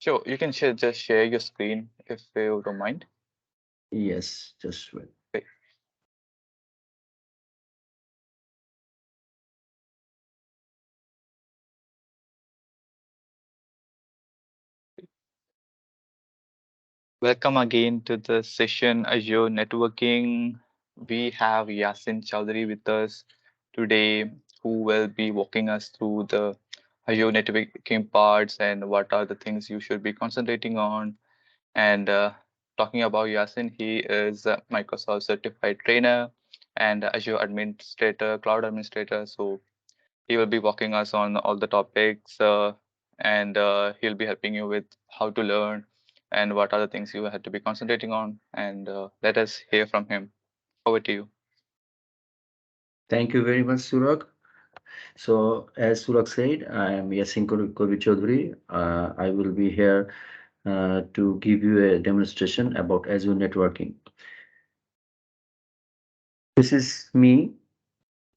Sure, you can just share your screen if you don't mind. Yes, just wait. Okay. Welcome again to the session Azure Networking. We have Yasin Chowdhury with us today, who will be walking us through the Azure networking parts and what are the things you should be concentrating on. And talking about Yasin, he is a Microsoft certified trainer and Azure administrator, cloud administrator. So he will be walking us on all the topics and he'll be helping you with how to learn and what are the things you have to be concentrating on. And let us hear from him. Over to you. Thank you very much, Surak. So, as Surak said, I am Yasin Kobi Chaudhary. I will be here to give you a demonstration about Azure networking. This is me.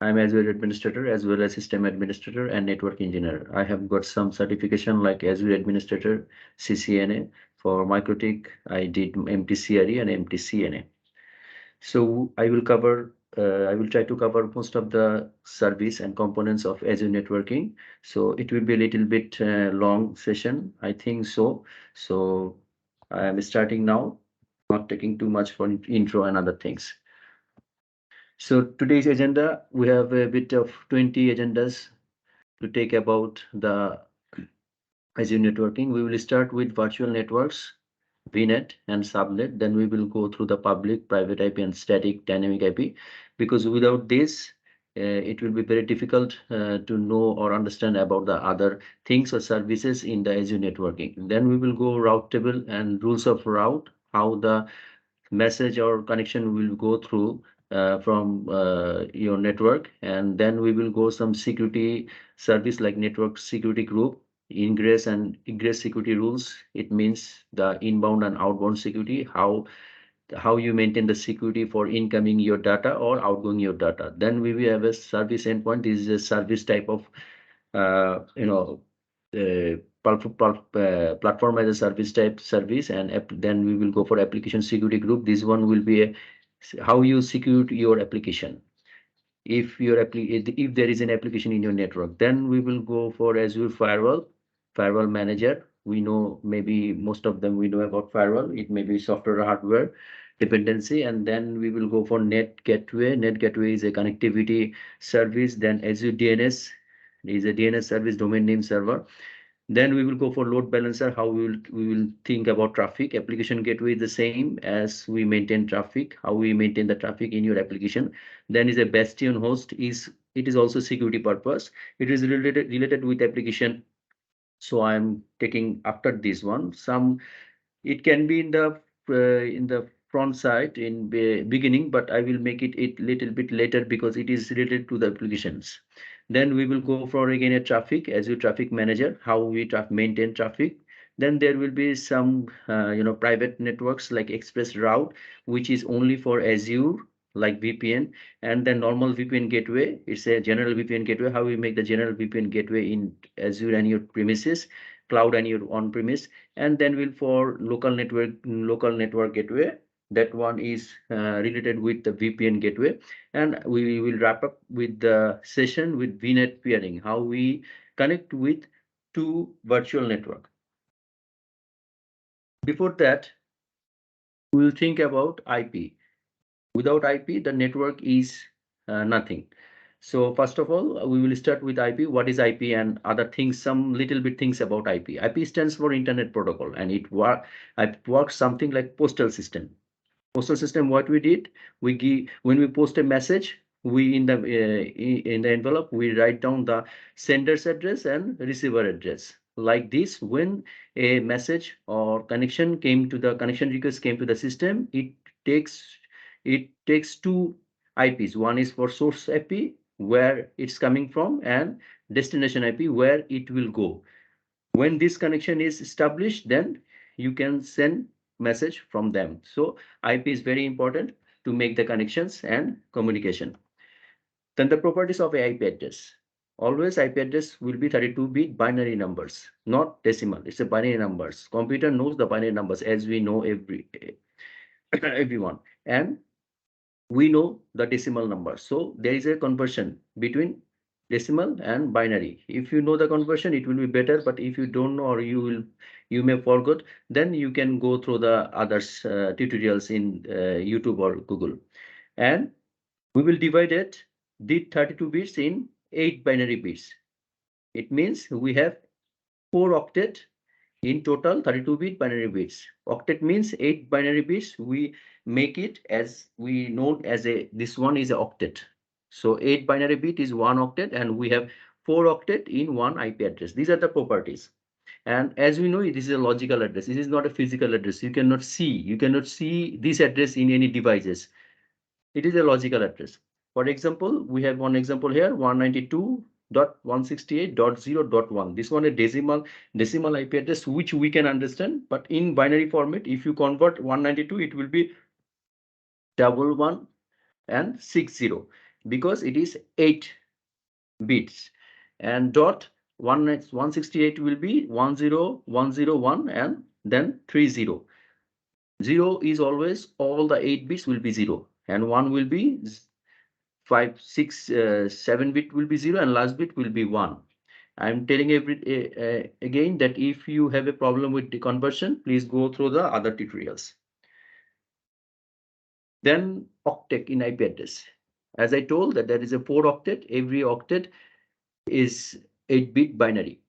I'm Azure administrator as well as system administrator and network engineer. I have got some certification like Azure administrator, CCNA. For MikroTik, I did MTCRE and MTCNA. So I will try to cover most of the service and components of Azure networking. So it will be a little bit long session, I think so. So I am starting now, not taking too much for intro and other things. So today's agenda, we have a bit of 20 agendas to take about the Azure networking. We will start with virtual networks, VNet and Subnet. Then we will go through the public, private IP and static dynamic IP, because without this, it will be very difficult to know or understand about the other things or services in the Azure networking. Then we will go route table and rules of route, how the message or connection will go through from your network. And then we will go some security service like network security group, ingress and egress security rules. It means the inbound and outbound security, how you maintain the security for incoming your data or outgoing your data. Then we will have a service endpoint. This is a service type of uh, you know platform as a service type service. And then we will go for application security group. This one will be how you secure your application if there is an application in your network. Then we will go for Azure Firewall Manager. We know, maybe most of them we know about firewall. It may be software or hardware dependency. And then we will go for NAT Gateway. NAT Gateway is a connectivity service. Then Azure DNS is a DNS service, domain name server. Then we will go for load balancer, how we will think about traffic. Application gateway is the same as we maintain traffic, how we maintain the traffic in your application. Then is a Bastion host, it is also security purpose. It is related with application. So I'm taking after this one. It can be in the front side in beginning, but I will make it little bit later because it is related to the applications. Then we will go for again a traffic as your traffic manager, how we maintain traffic. Then there will be some private networks like ExpressRoute, which is only for Azure, like VPN. And then normal VPN gateway, it's a general VPN gateway, how we make the general VPN gateway in Azure and your premises, cloud and your on-premise. And then we'll for local network gateway, that one is related with the VPN gateway. And we will wrap up with the session with VNet peering, how we connect with two virtual network. Before that, we will think about IP. Without IP, the network is nothing. So first of all, we will start with IP. What is IP and other things, some little bit things about IP. IP stands for Internet Protocol, and it works something like postal system. Postal system, what we did, we give, when we post a message, we in the envelope, we write down the sender's address and receiver address. Like this, when a message or connection request came to the system, takes takes two IPs. One is for source IP, where it's coming from, and destination IP, where it will go. When this connection is established, then you can send message from them. So IP is very important to make the connections and communication. Then the properties of a IP address. Always IP address will be 32-bit binary numbers, not decimal. It's a binary numbers. Computer knows the binary numbers, as we know everyone. And we know the decimal number. So there is a conversion between decimal and binary. If you know the conversion, it will be better. But if you don't know, or you may forget, then you can go through the others tutorials in YouTube or Google. And we will divide it, the 32 bits, in 8 binary bits. It means we have 4 octet in total 32-bit binary bits. Octet means 8 binary bits. We make it as we know as this one is an octet. So 8 binary bit is 1 octet, and we have 4 octet in one IP address. These are the properties. And as we know, this is a logical address. This is not a physical address. You cannot see this address in any devices. It is a logical address. For example, we have one example here, 192.168.0.1. This one a decimal IP address which we can understand, but in binary format, if you convert 192, it will be 11 and 60, because it is 8 bits, and dot 168 will be 10101 and then 30. 0 is always, all the 8 bits will be 0, and 1 will be 5, 6, 7 bit will be 0, and last bit will be 1. I'm telling again that if you have a problem with the conversion, please go through the other tutorials. Then octet in IP address. As I told that there is a 4 octet. Every octet is 8-bit binary.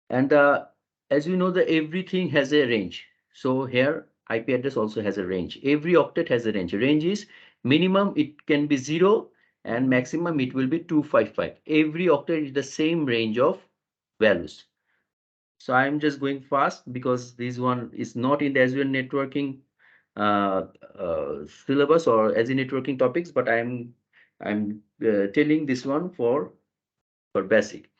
And as you know, that everything has a range. So here IP address also has a range. Every octet has a range. Range is minimum it can be 0, and maximum it will be 255. Every octet is the same range of values. So I'm just going fast because this one is not in the Azure networking syllabus or Azure networking topics, but I'm telling this one for basic.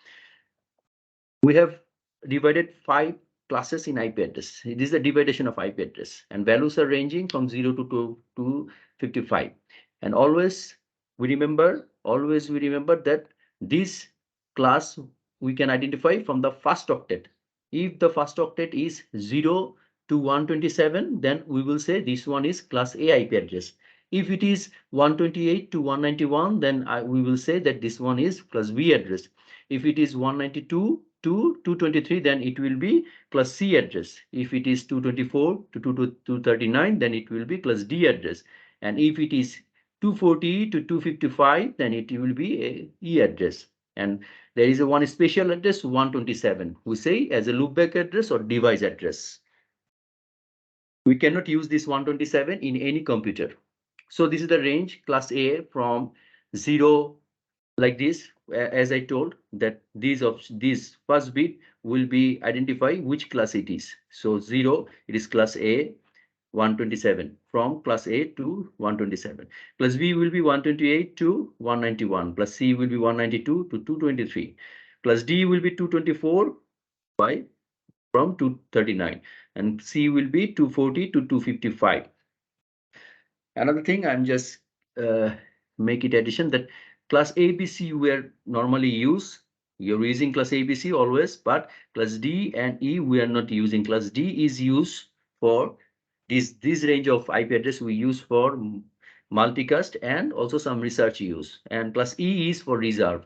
We have divided 5 classes in IP address. It is the division of IP address, and values are ranging from 0 to 55. And always we remember that this class we can identify from the first octet. If the first octet is 0 to 127, then we will say this one is class A IP address. If it is 128 to 191, then we will say that this one is class B address. If it is 192 to 223, then it will be class C address. If it is 224 to 239, then it will be class D address. And if it is 240 to 255, then it will be a E address. And there is a one special address, 127, we say as a loopback address or device address. We cannot use this 127 in any computer. So this is the range class A from 0, like this. As I told that these first bit will be identify which class it is. So 0, it is class A, 127, from class A to 127. Class B will be 128 to 191. Class C will be 192 to 223. Class D will be 224 from 239, and C will be 240 to 255. Another thing, I'm just make it addition that class ABC we are normally use. You're using class ABC always, but class D and E we are not using. Class D is used for this range of IP address we use for multicast and also some research use. And class E is for reserve.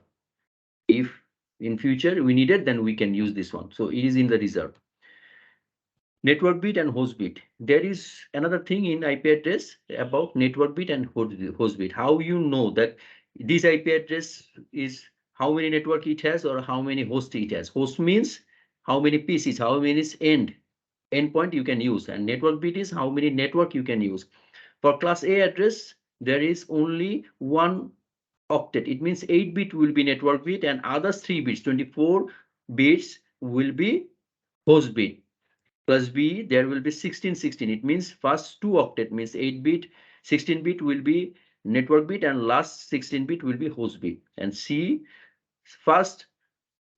If in future we need it, then we can use this one. So it is in the reserve. Network bit and host bit. There is another thing in IP address about network bit and host bit. How you know that this IP address is how many network it has or how many host it has. Host means how many PCs, how many endpoint you can use, and network bit is how many network you can use. For class A address, there is only one octet. It means 8-bit will be network bit, and others 3 bits, 24 bits will be host bit. Plus B, there will be 1616. It means first 2 octet means 8-bit, 16-bit will be network bit, and last 16-bit will be host bit. And C, first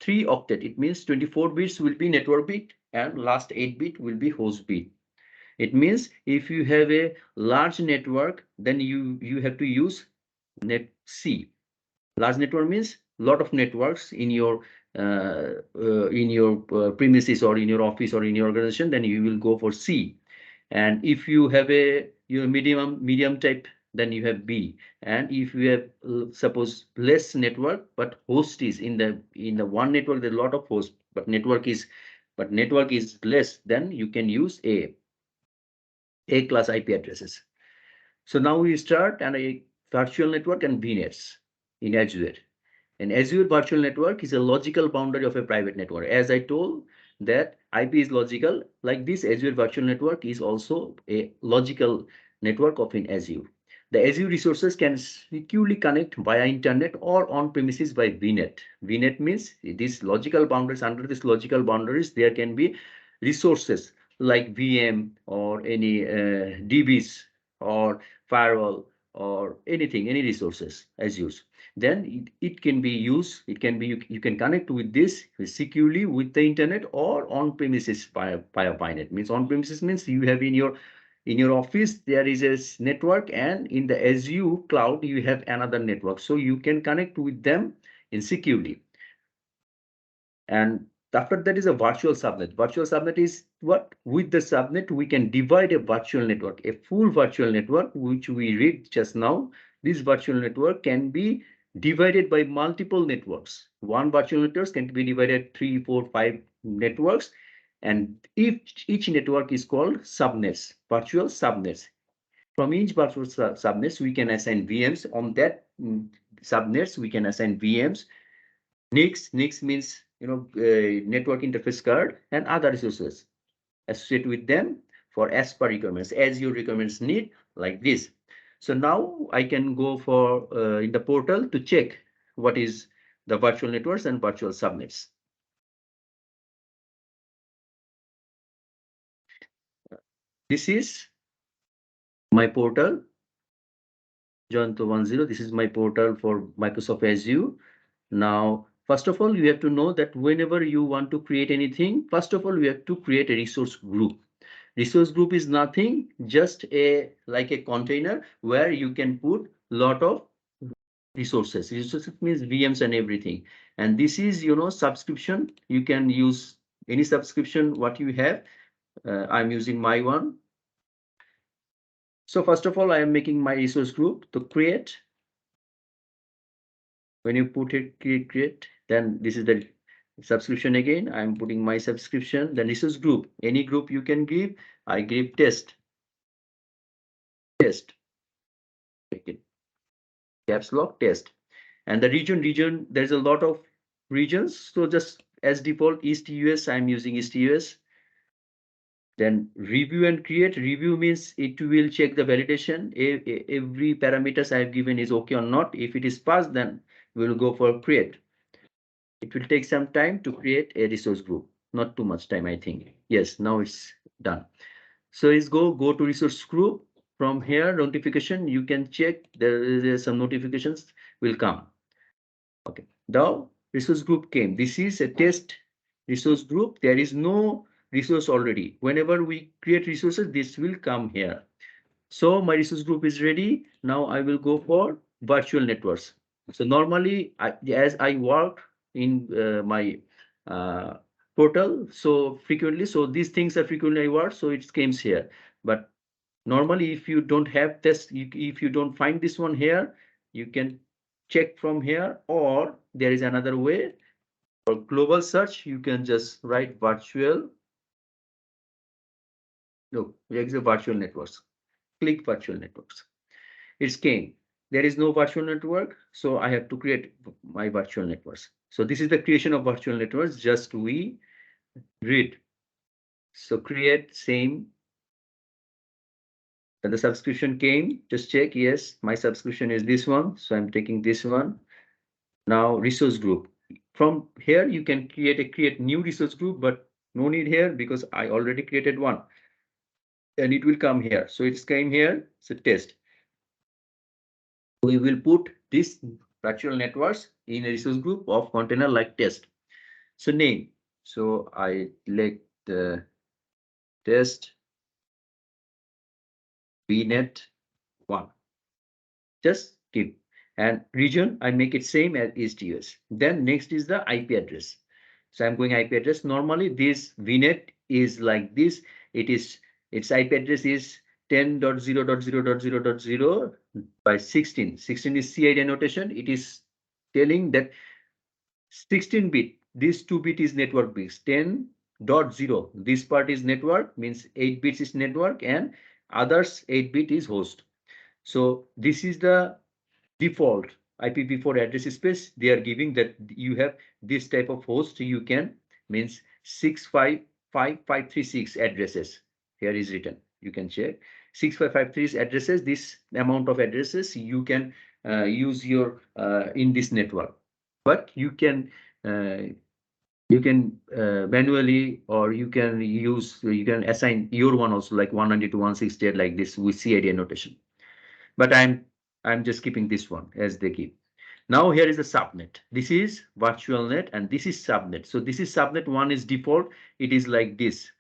3 octet, it means 24 bits will be network bit, and last 8-bit will be host bit. It means if you have a large network, then you have to use net C. Large network means lot of networks in your premises or in your office or in your organization, then you will go for C. And if you have your medium type, then you have B. And if you have suppose less network, but host is in the one network, there's a lot of hosts, but network is less, then you can use A class IP addresses. So now we start and a virtual network and VNets in Azure. An Azure virtual network is a logical boundary of a private network. As I told that IP is logical, like this Azure virtual network is also a logical network of in Azure. The Azure resources can securely connect via internet or on premises by VNet. VNet means these logical boundaries, under these logical boundaries, there can be resources like VM or any DBs or firewall or anything, any resources Azure. Then it can be used, it can be, you can connect with this securely with the internet or on premises via Vnet. Means on premises means you have in your office there is a network, and in the Azure cloud you have another network, so you can connect with them in securely. And after that is a virtual subnet. Virtual subnet is what? With the subnet, we can divide a virtual network, a full virtual network, which we read just now. This virtual network can be divided by multiple networks. One virtual network can be divided 3, 4, 5 networks. And each network is called subnets, virtual subnets. From each virtual subnets, we can assign VMs. On that subnets, we can assign VMs. NICs means network interface card and other resources associated with them for as per requirements, as your requirements need, like this. So now I can go for in the portal to check what is the virtual networks and virtual subnets. This is my portal, John 210. This is my portal for Microsoft Azure. Now, first of all, you have to know that whenever you want to create anything, first of all, we have to create a resource group. Resource group is nothing, just like a container where you can put lot of resources. Resources means VMs and everything. And this is, subscription. You can use any subscription what you have. I'm using my one. So first of all, I am making my resource group to create. When you put it create, then this is the subscription again. I'm putting my subscription. Then resource group. Any group you can give. I give test. Caps lock test. And the region, there's a lot of regions. So just as default, East US, I'm using East US. Then review and create. Review means it will check the validation. Every parameters I have given is okay or not. If it is passed, then we'll go for create. It will take some time to create a resource group. Not too much time, I think. Yes, now it's done. So it's go to resource group. From here, notification, you can check there is some notifications will come. Okay, the resource group came. This is a test resource group. There is no resource already. Whenever we create resources, this will come here. So my resource group is ready. Now I will go for virtual networks. So normally, as I work in my portal so frequently, so these things are frequently I work, so it comes here. But normally, if you don't have this, if you don't find this one here, you can check from here, or there is another way. For global search, you can just write virtual. Look, here's the virtual networks. Click virtual networks. It's came. There is no virtual network, so I have to create my virtual networks. So this is the creation of virtual networks. Just we read. So create same. And the subscription came. Just check. Yes, my subscription is this one. So I'm taking this one. Now resource group. From here, you can create new resource group, but no need here because I already created one. And it will come here. So it's came here. It's a test. We will put this virtual networks in a resource group of container like test. So name. So I select the test Vnet 1. Just keep. And region, I make it same as East US. Then next is the IP address. So I'm going IP address. Normally this VNet is like this. Its IP address is 10.0.0.0.0 by 16. 16 is CID annotation. It is telling that 16-bit, this 2-bit is network bits. 10.0, this part is network, means 8 bits is network, and others 8-bit is host. So this is the default IPv4 address space. They are giving that you have this type of host. You can, means 655,536 addresses. Here is written. You can check 65536 addresses. This amount of addresses you can use your in this network, but you can manually, or you can assign your one also, like 192 to 168 like this with CID annotation. But I'm just keeping this one as they give. Now here is the subnet. This is virtual net and this is subnet. So this is subnet. One is default. It is like this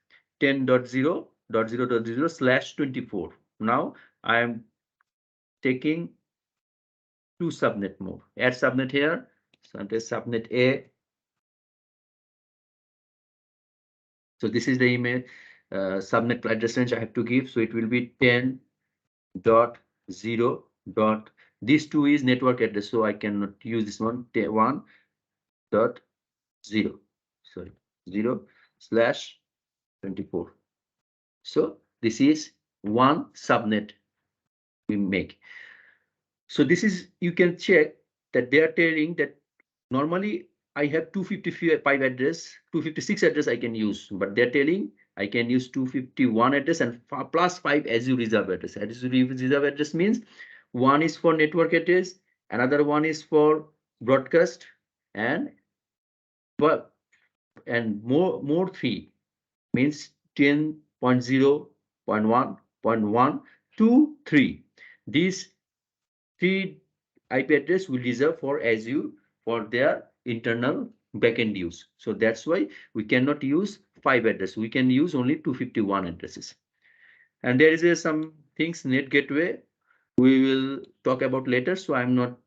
10.0.0.0/24. Now I am taking two subnet more. Add subnet here. So I'm just subnet A. So this is the email subnet address range I have to give. So it will be 10.0. This two is network address, so I cannot use this one. 1.0, sorry, 0/24. So this is one subnet we make. So this is, you can check that they are telling that normally I have 255 address, 256 address I can use, but they're telling I can use 251 address and plus 5 Azure reserve address. Azure reserve address means one is for network address, another one is for broadcast, and more three means 10.0.1.1.2.3. These three IP address will reserve for Azure for their internal backend use. So that's why we cannot use 5 address. We can use only 251 addresses. And there is some things NAT gateway we will talk about later. So I'm not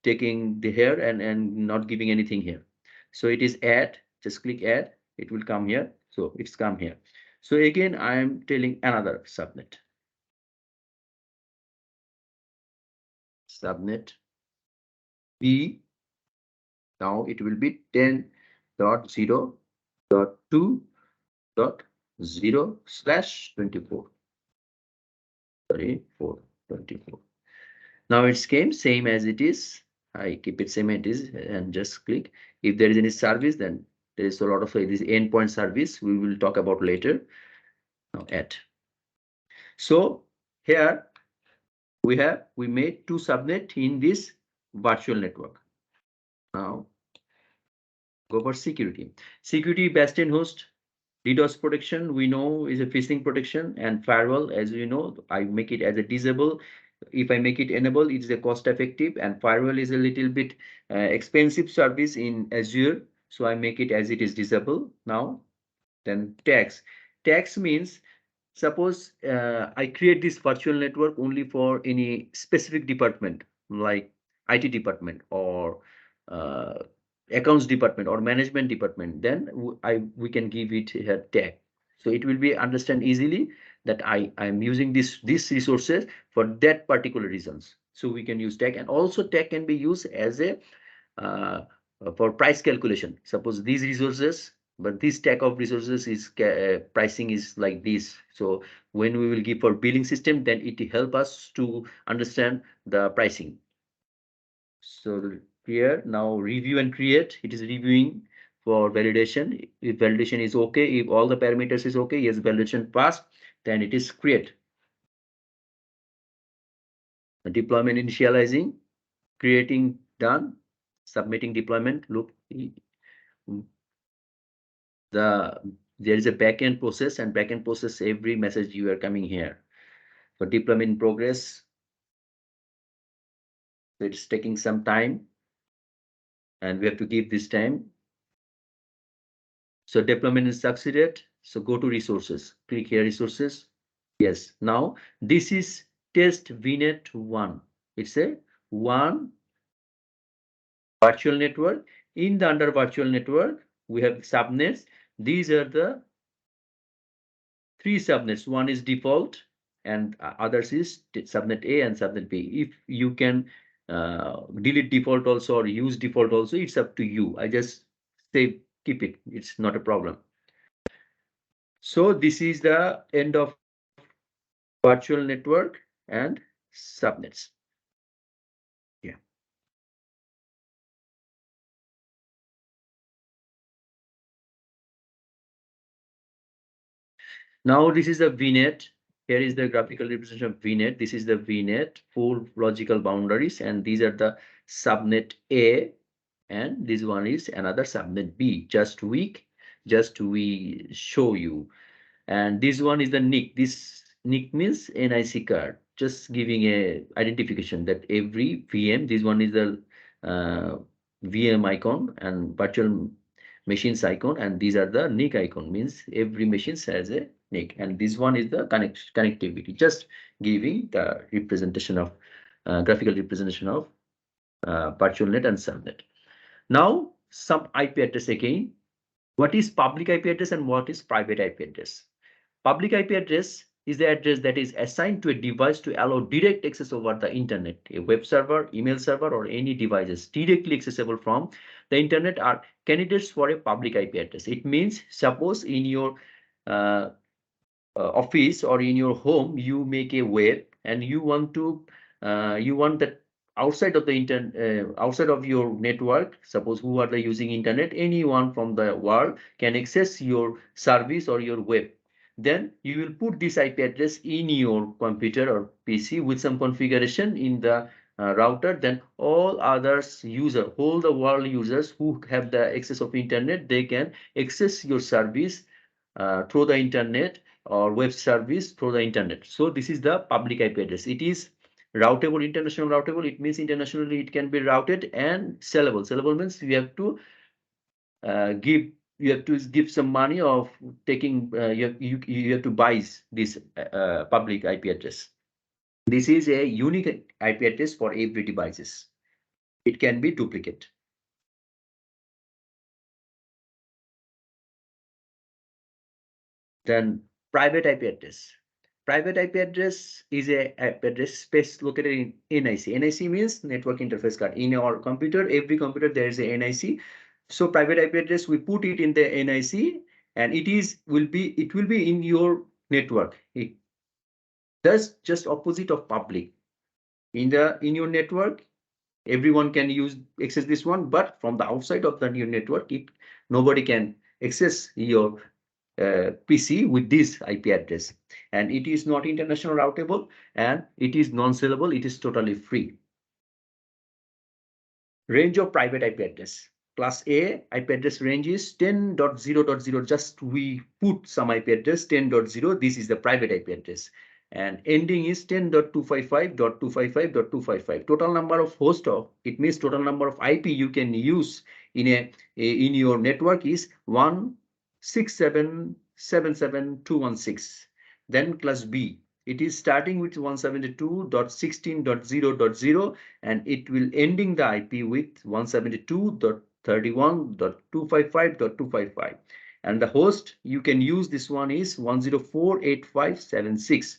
taking the here and not giving anything here. So it is add, just click add, it will come here. So it's come here. So again, I am telling another subnet. Subnet B. Now it will be 10.0.2.0/24. Sorry, 424. Now it's came same as it is. I keep it same as it is and just click. If there is any service, then there is a lot of this endpoint service we will talk about later. Now add. So here we made two subnet in this virtual network. Now go for security. Security Bastion host, DDoS protection we know is a phishing protection, and firewall, as you know, I make it as a disable. If I make it enable, it is a cost effective, and firewall is a little bit expensive service in Azure, so I make it as it is disable. Now then tags means, suppose I create this virtual network only for any specific department like IT department or uh, accounts department or management department, then we can give it a tag. So it will be understand easily that I'm using these resources for that particular reasons. So we can use tag, and also tag can be used as a uh, for price calculation. Suppose these resources, but this stack of resources is pricing is like this. So when we will give for billing system, then it help us to understand the pricing. So here now review and create. It is reviewing for validation. If validation is okay, if all the parameters is okay, yes, validation passed, then it is create. The deployment initializing, creating done, submitting deployment loop. There is a backend process, and backend process every message you are coming here. For deployment in progress, so it's taking some time, and we have to give this time. So deployment is succeeded. So go to resources, click here resources. Yes, now this is test VNet 1. It's a one virtual network. In the under virtual network, we have subnets. These are the three subnets. One is default and others is subnet A and subnet B. If you can delete default also or use default also, it's up to you. I just say keep it. It's not a problem. So this is the end of virtual network and subnets. Yeah. Now this is the VNet. Here is the graphical representation of VNet. This is the VNet, four logical boundaries, and these are the subnet A, and this one is another subnet B. Just we show you. And this one is the NIC. This NIC means NIC card, just giving a identification that every VM, this one is the VM icon and virtual machines icon, and these are the NIC icon, means every machine has a NIC, and this one is the connectivity, just giving the representation of graphical representation of virtual net and subnet. Now some IP address again. What is public IP address and what is private IP address? Public IP address is the address that is assigned to a device to allow direct access over the internet. A web server, email server, or any devices directly accessible from the internet are candidates for a public IP address. It means suppose in your uh, office or in your home, you make a web and you want to you want that outside of the internet, outside of your network, suppose who are the using internet, anyone from the world can access your service or your web. Then you will put this IP address in your computer or PC with some configuration in the router. Then all others user, all the world users who have the access of internet, they can access your service through the internet or web service through the internet. So this is the public IP address. It is routable, international routable. It means internationally it can be routed, and sellable. Sellable means you have to give some money of taking you have to buy this public IP address. This is a unique IP address for every devices. It can be duplicate. Then private IP address. Private IP address is a IP address space located in NIC. NIC means network interface card. In our computer, every computer there is a NIC. So private IP address, we put it in the NIC, and it will be in your network. That's just opposite of public. In your network, everyone can access this one, but from the outside of your network, nobody can access your PC with this IP address, and it is not international routable, and it is non-sellable. It is totally free. Range of private IP address. Class A IP address range is 10.0.0. Just we put some IP address 10.0. This is the private IP address. And ending is 10.255.255.255. Total number of host of, it means total number of IP you can use in your network is 167.77.216. Then class B, it is starting with 172.16.0.0, and it will ending the IP with 172.31.255.255. And the host you can use this one is 104.85.76.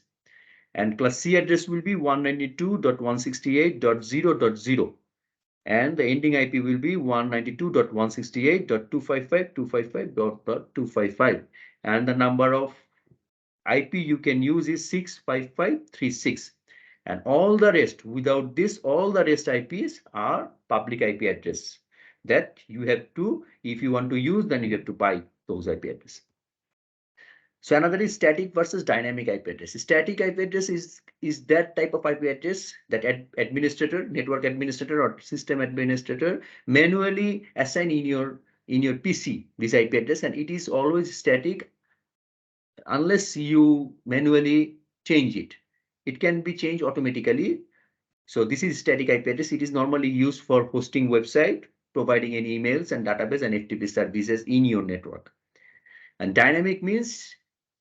And class C address will be 192.168.0.0. And the ending IP will be 192.168.255.255.255. And the number of IP you can use is 65536. And all the rest, without this, all the rest IPs are public IP address that you have to, if you want to use, then you have to buy those IP address. So another is static versus dynamic IP address. Static IP address is that type of IP address that administrator, network administrator, or system administrator manually assign in your PC this IP address, and it is always static unless you manually change it. It can be changed automatically. So this is static IP address. It is normally used for hosting website, providing any emails and database and FTP services in your network. And dynamic means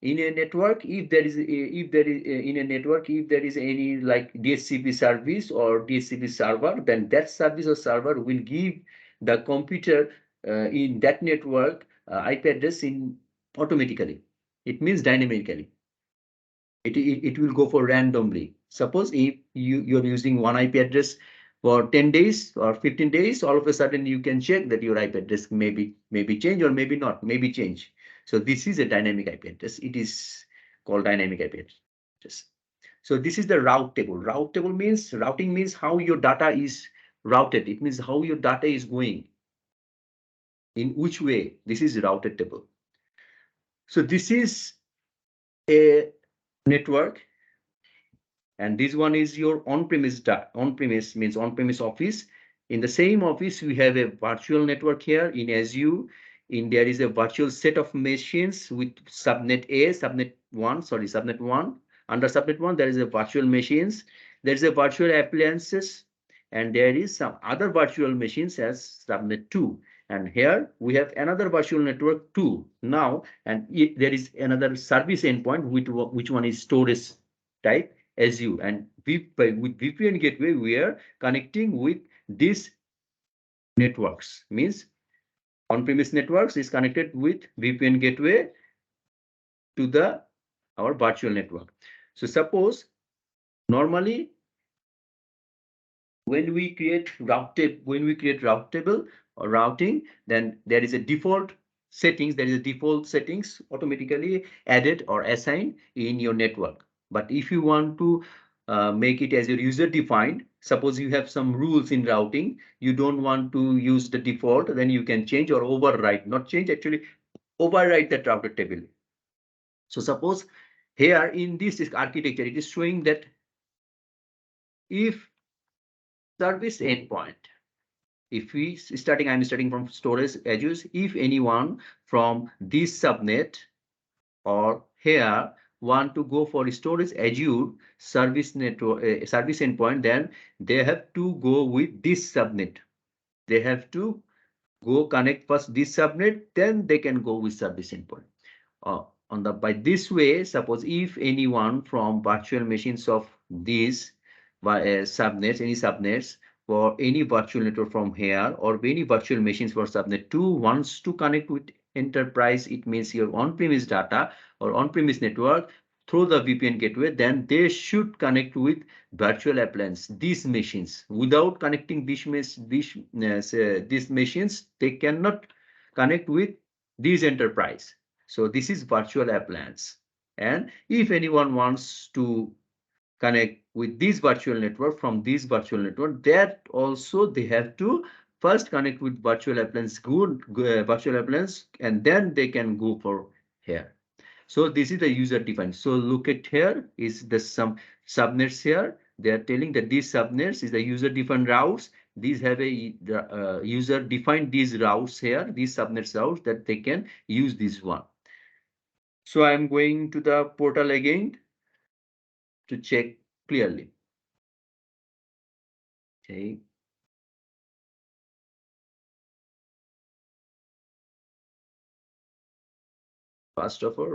in a network, if there is in a network, if there is any like DHCP service or DHCP server, then that service or server will give the computer in that network IP address in automatically. It means dynamically. It will go for randomly. Suppose if you're using one IP address for 10 days or 15 days, all of a sudden you can check that your IP address maybe change or maybe not, maybe change. So this is a dynamic IP address. It is called dynamic IP address. So this is the route table. Route table means routing means how your data is routed. It means how your data is going. In which way? This is routed table. So this is a network. And this one is your on-premise. On-premise means on-premise office. In the same office, we have a virtual network here in Azure. There is a virtual set of machines with subnet A, subnet 1, sorry, subnet 1. Under subnet 1, there is a virtual machines. There is a virtual appliances, and there is some other virtual machines as subnet 2. And here we have another virtual network 2 now, and there is another service endpoint, which one is storage type. Azure, and with VPN Gateway, we are connecting with these networks. Means on-premise networks is connected with VPN Gateway to our virtual network. So suppose normally when we create route table or routing, then there is a default settings. There is a default settings automatically added or assigned in your network. But if you want to make it as your user defined, suppose you have some rules in routing, you don't want to use the default, then you can change or override, not change, actually override that router table. So suppose here in this architecture, it is showing that if service endpoint, if I'm starting from storage edges, if anyone from this subnet or here want to go for storage Azure service network service endpoint, then they have to go with this subnet. They have to go connect first this subnet, then they can go with service endpoint. By this way, suppose if anyone from virtual machines of these subnets, any subnets for any virtual network from here or any virtual machines for subnet 2 wants to connect with enterprise, it means your on-premise data or on-premise network through the VPN gateway, then they should connect with virtual appliance, these machines. Without connecting these machines, they cannot connect with these enterprise. So this is virtual appliance. And if anyone wants to connect with this virtual network from this virtual network, that also they have to first connect with virtual appliance, virtual appliance, and then they can go for here. So this is the user defined. So look at here is the some subnets here. They are telling that these subnets is the user defined routes. These have a user defined these routes here, these subnets routes that they can use this one. So I'm going to the portal again to check clearly. Okay. First of all,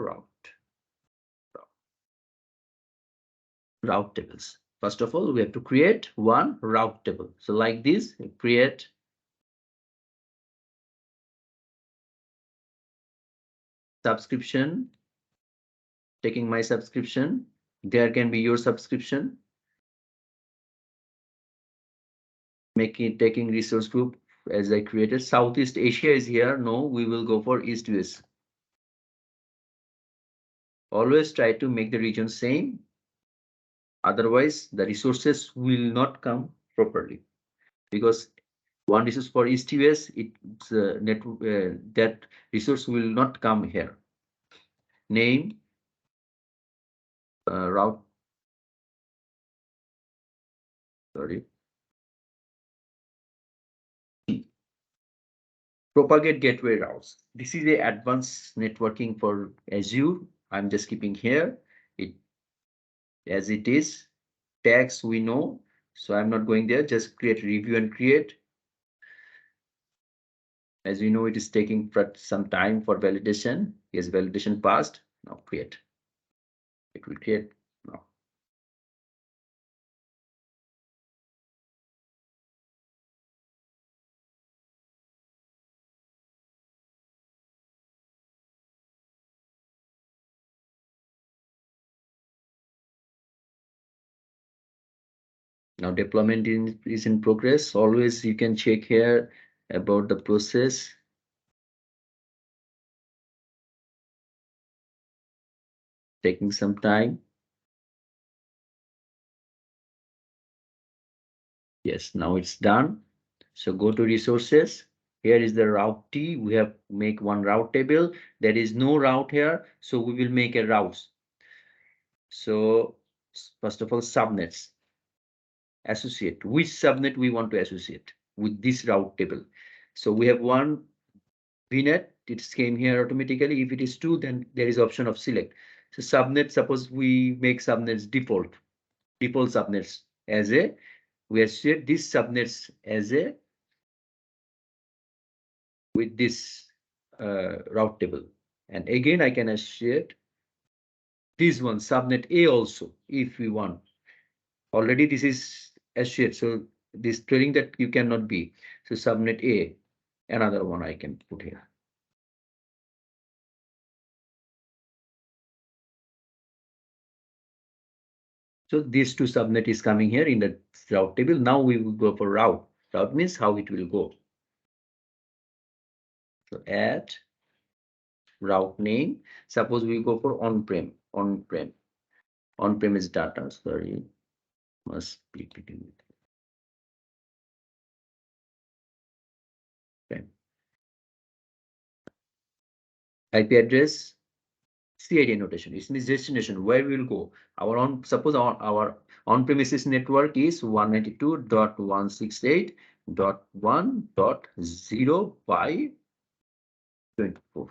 route tables. First of all, we have to create one route table. So like this, create subscription, taking my subscription. There can be your subscription. Taking resource group as I created. Southeast Asia is here. No, we will go for East US. Always try to make the region same. Otherwise, the resources will not come properly because one resource for East US, it's that resource will not come here. Name, route, sorry. Propagate gateway routes. This is a advanced networking for Azure. I'm just keeping here it as it is. Tags we know, so I'm not going there. Just create review and create. As we know, it is taking some time for validation. Yes, validation passed. Now create. It will create now. Now deployment is in progress. Always you can check here about the process. Taking some time. Yes, now it's done. So go to resources. Here is the route T. We have make one route table. There is no route here, so we will make a routes. So first of all, subnets. Associate. Which subnet we want to associate with this route table. So we have one Vnet. It came here automatically. If it is two, then there is option of select. So subnet. Suppose we make subnets default subnets as a. We associate these subnets as a with this route table. And again, I can associate this one subnet A also if we want. Already this is associated, so this telling that you cannot be. So subnet A, another one I can put here. So these two subnet is coming here in the route table. Now we will go for route. Route means how it will go. So add route name. Suppose we go for on-prem. On-premise data. Sorry, must be between. IP address. CID notation. It means destination where we will go. Suppose our on-premises network is 192.168.1.0 by 24.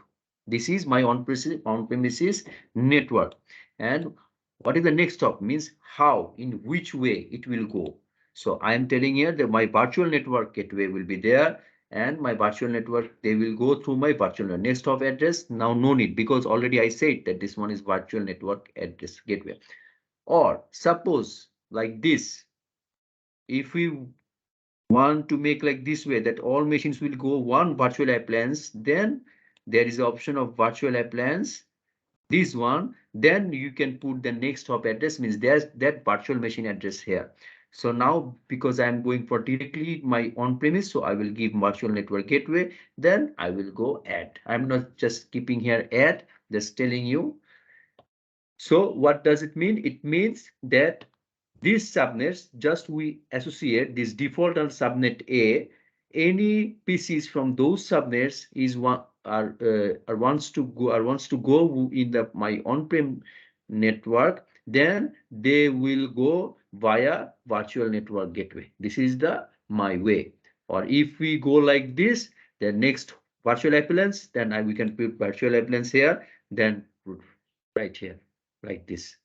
This is my on-premises network. And what is the next stop? Means how, in which way it will go. So I am telling here that my virtual network gateway will be there, and my virtual network, they will go through my virtual network. Next hop address, now no need, because already I said that this one is virtual network address gateway. Or suppose like this, if we want to make like this way, that all machines will go one virtual appliance, then there is the option of virtual appliance, this one, then you can put the next hop address, means there's that virtual machine address here. So now because I'm going for directly my on-premise, so I will give virtual network gateway, then I will go add. I'm not just keeping here add, just telling you. So what does it mean? It means that these subnets, just we associate this default on subnet A, any PCs from those subnets is one wants to go in the my on-prem network, then they will go via virtual network gateway. This is the my way. Or if we go like this, the next virtual appliance, then we can put virtual appliance here, then right here, like this.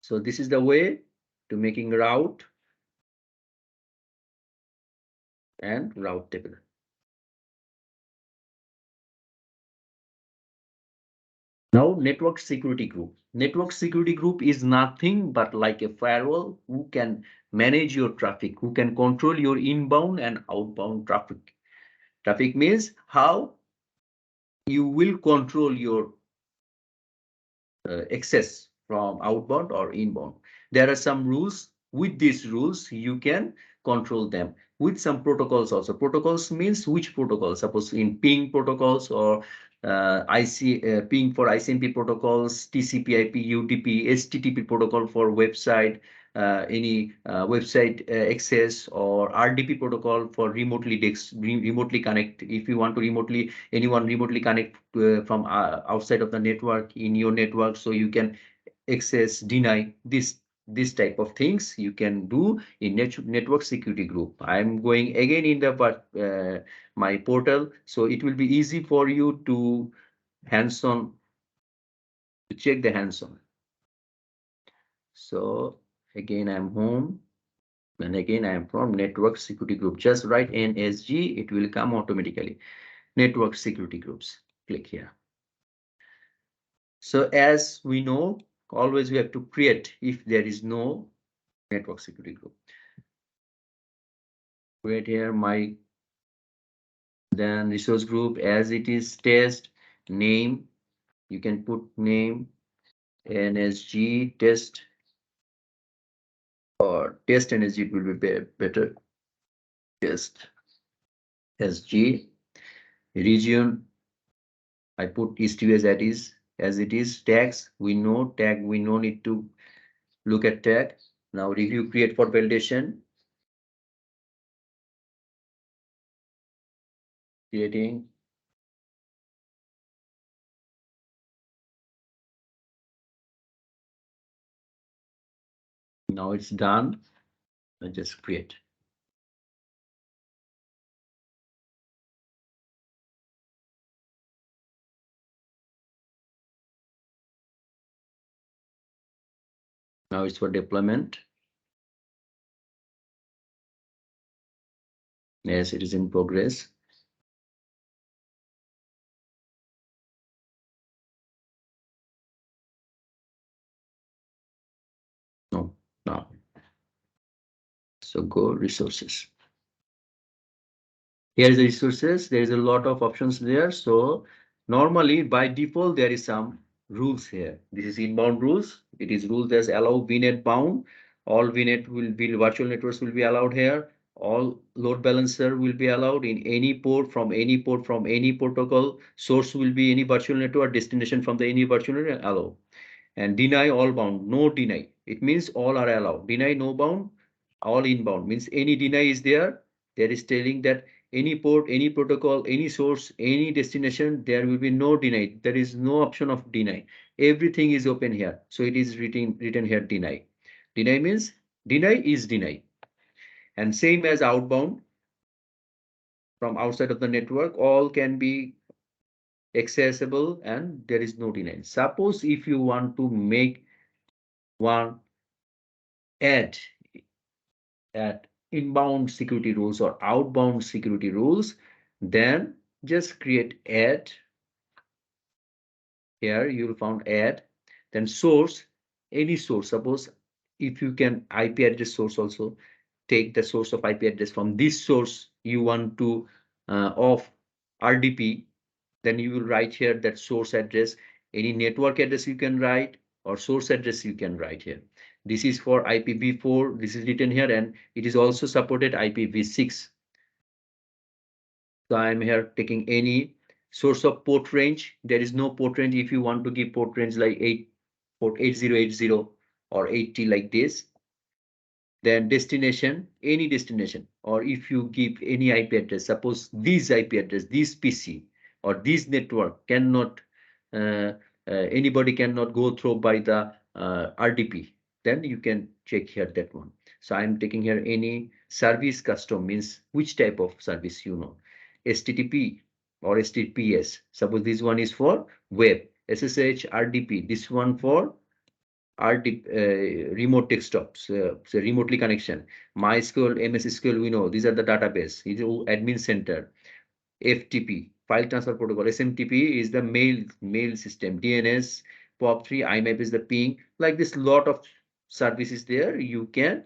So this is the way to making route and route table. Now network security group. Network security group is nothing but like a firewall who can manage your traffic, who can control your inbound and outbound traffic. Traffic means how you will control your access from outbound or inbound. There are some rules. With these rules, you can control them with some protocols also. Protocols means which protocol? Suppose in ping protocols or ping for ICMP protocols, TCP/IP, UDP, HTTP protocol for website, any website access, or RDP protocol for remotely connect. If you want to anyone remotely connect from outside of the network in your network, so you can access, deny this type of things you can do in network security group. I'm going again in the my portal, so it will be easy for you to hands-on to check the hands-on. So again, I'm home. And again, I am from network security group. Just write NSG, it will come automatically. Network security groups. Click here. So as we know, always we have to create if there is no network security group. Create here my then resource group as it is test name. You can put name NSG test or test NSG, it will be better. Test SG region. I put East US as it is. Tags we know tag we no need to look at tag. Now review create for validation. Creating. Now it's done. I just create. Now it's for deployment. Yes, it is in progress. No, now. So go resources. Here is the resources. There is a lot of options there. So normally by default, there is some rules here. This is inbound rules. It is rules as allow VNet bound. All VNet will be virtual networks will be allowed here. All load balancer will be allowed in any port from any protocol. Source will be any virtual network, destination from the any virtual network allow. And deny all bound, no deny. It means all are allowed. Deny no bound, all inbound means any deny is there. There is telling that any port, any protocol, any source, any destination, there will be no deny. There is no option of deny. Everything is open here. So it is written here deny. Deny means deny is deny. And same as outbound from outside of the network, all can be accessible and there is no deny. Suppose if you want to make one add at inbound security rules or outbound security rules, then just create add. Here you'll find add, then source, any source. Suppose if you can IP address source also, take the source of IP address from this source you want to off RDP, then you will write here that source address. Any network address you can write or source address you can write here. This is for IPv4. This is written here and it is also supported IPv6. So I'm here taking any source of port range. There is no port range. If you want to give port range like port 8080 or 80 like this, then destination, any destination, or if you give any IP address, suppose this IP address, this PC or this network cannot, anybody cannot go through by the RDP, then you can check here that one. So I'm taking here any service custom means which type of service you know, HTTP or HTTPS. Suppose this one is for web, SSH, RDP, this one for remote desktops, so remotely connection. MySQL, MS SQL, we know these are the database. It's admin center. FTP, file transfer protocol. SMTP is the mail system. DNS, POP3, IMAP is the ping. Like this, lot of services there. You can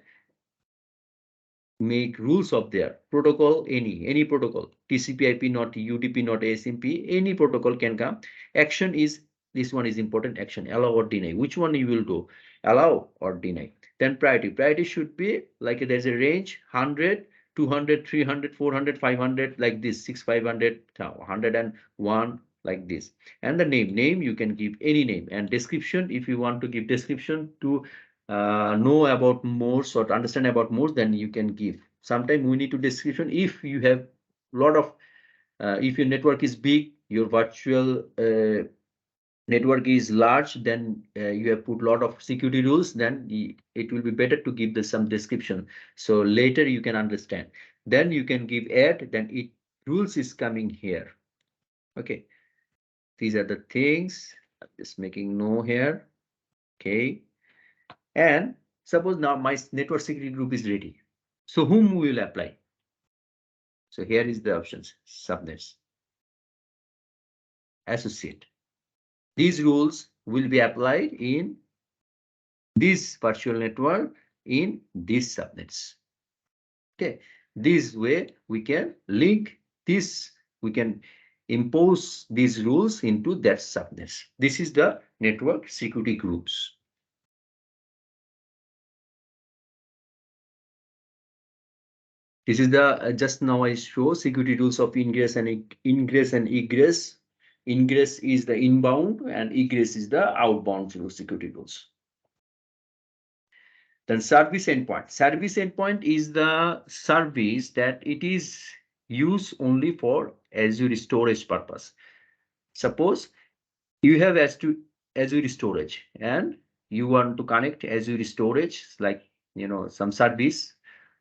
make rules of their protocol, any protocol, TCP/IP, not UDP, not ASMP, any protocol can come. Action is this one is important. Action, allow or deny. Which one you will do? Allow or deny. Then priority should be like there's a range 100, 200, 300, 400, 500 like this, 6, 500, 101 like this. And the name you can give any name. And description, if you want to give description to know about more or to understand about more, then you can give. Sometimes we need to description if you have a lot of if your network is big, your virtual network is large, then you have put a lot of security rules, then it will be better to give some description so later you can understand. Then you can give add, then it rules is coming here. Okay, these are the things. I'm just making no here. Okay, and suppose now my network security group is ready. So whom we will apply? So here is the options, subnets, associate. These rules will be applied in this virtual network in these subnets. Okay, this way we can link this, we can impose these rules into that subnets. This is the network security groups. This is the just now I show security rules of ingress and egress. Ingress is the inbound and egress is the outbound security rules. Then service endpoint. Service endpoint is the service that it is used only for Azure storage purpose. Suppose you have Azure storage and you want to connect Azure storage like some service,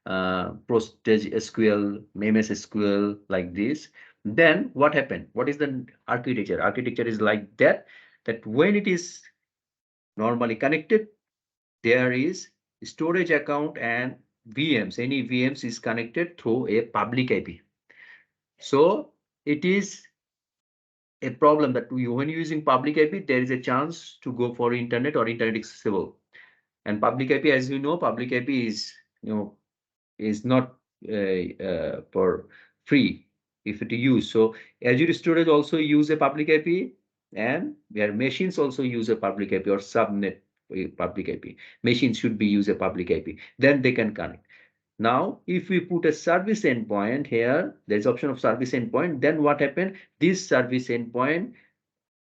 Prostage SQL, MEMS SQL like this. Then what happened? What is the architecture? Architecture is like that when it is normally connected, there is storage account and VMs. Any VMs is connected through a public IP. So it is a problem that when you're using public IP, there is a chance to go for internet or internet accessible. And public IP, as you know, public IP is not for free if it use. So Azure storage also use a public IP, and their machines also use a public IP or subnet public IP. Machines should be use a public IP. Then they can connect. Now, if we put a service endpoint here, there's option of service endpoint. Then what happened? This service endpoint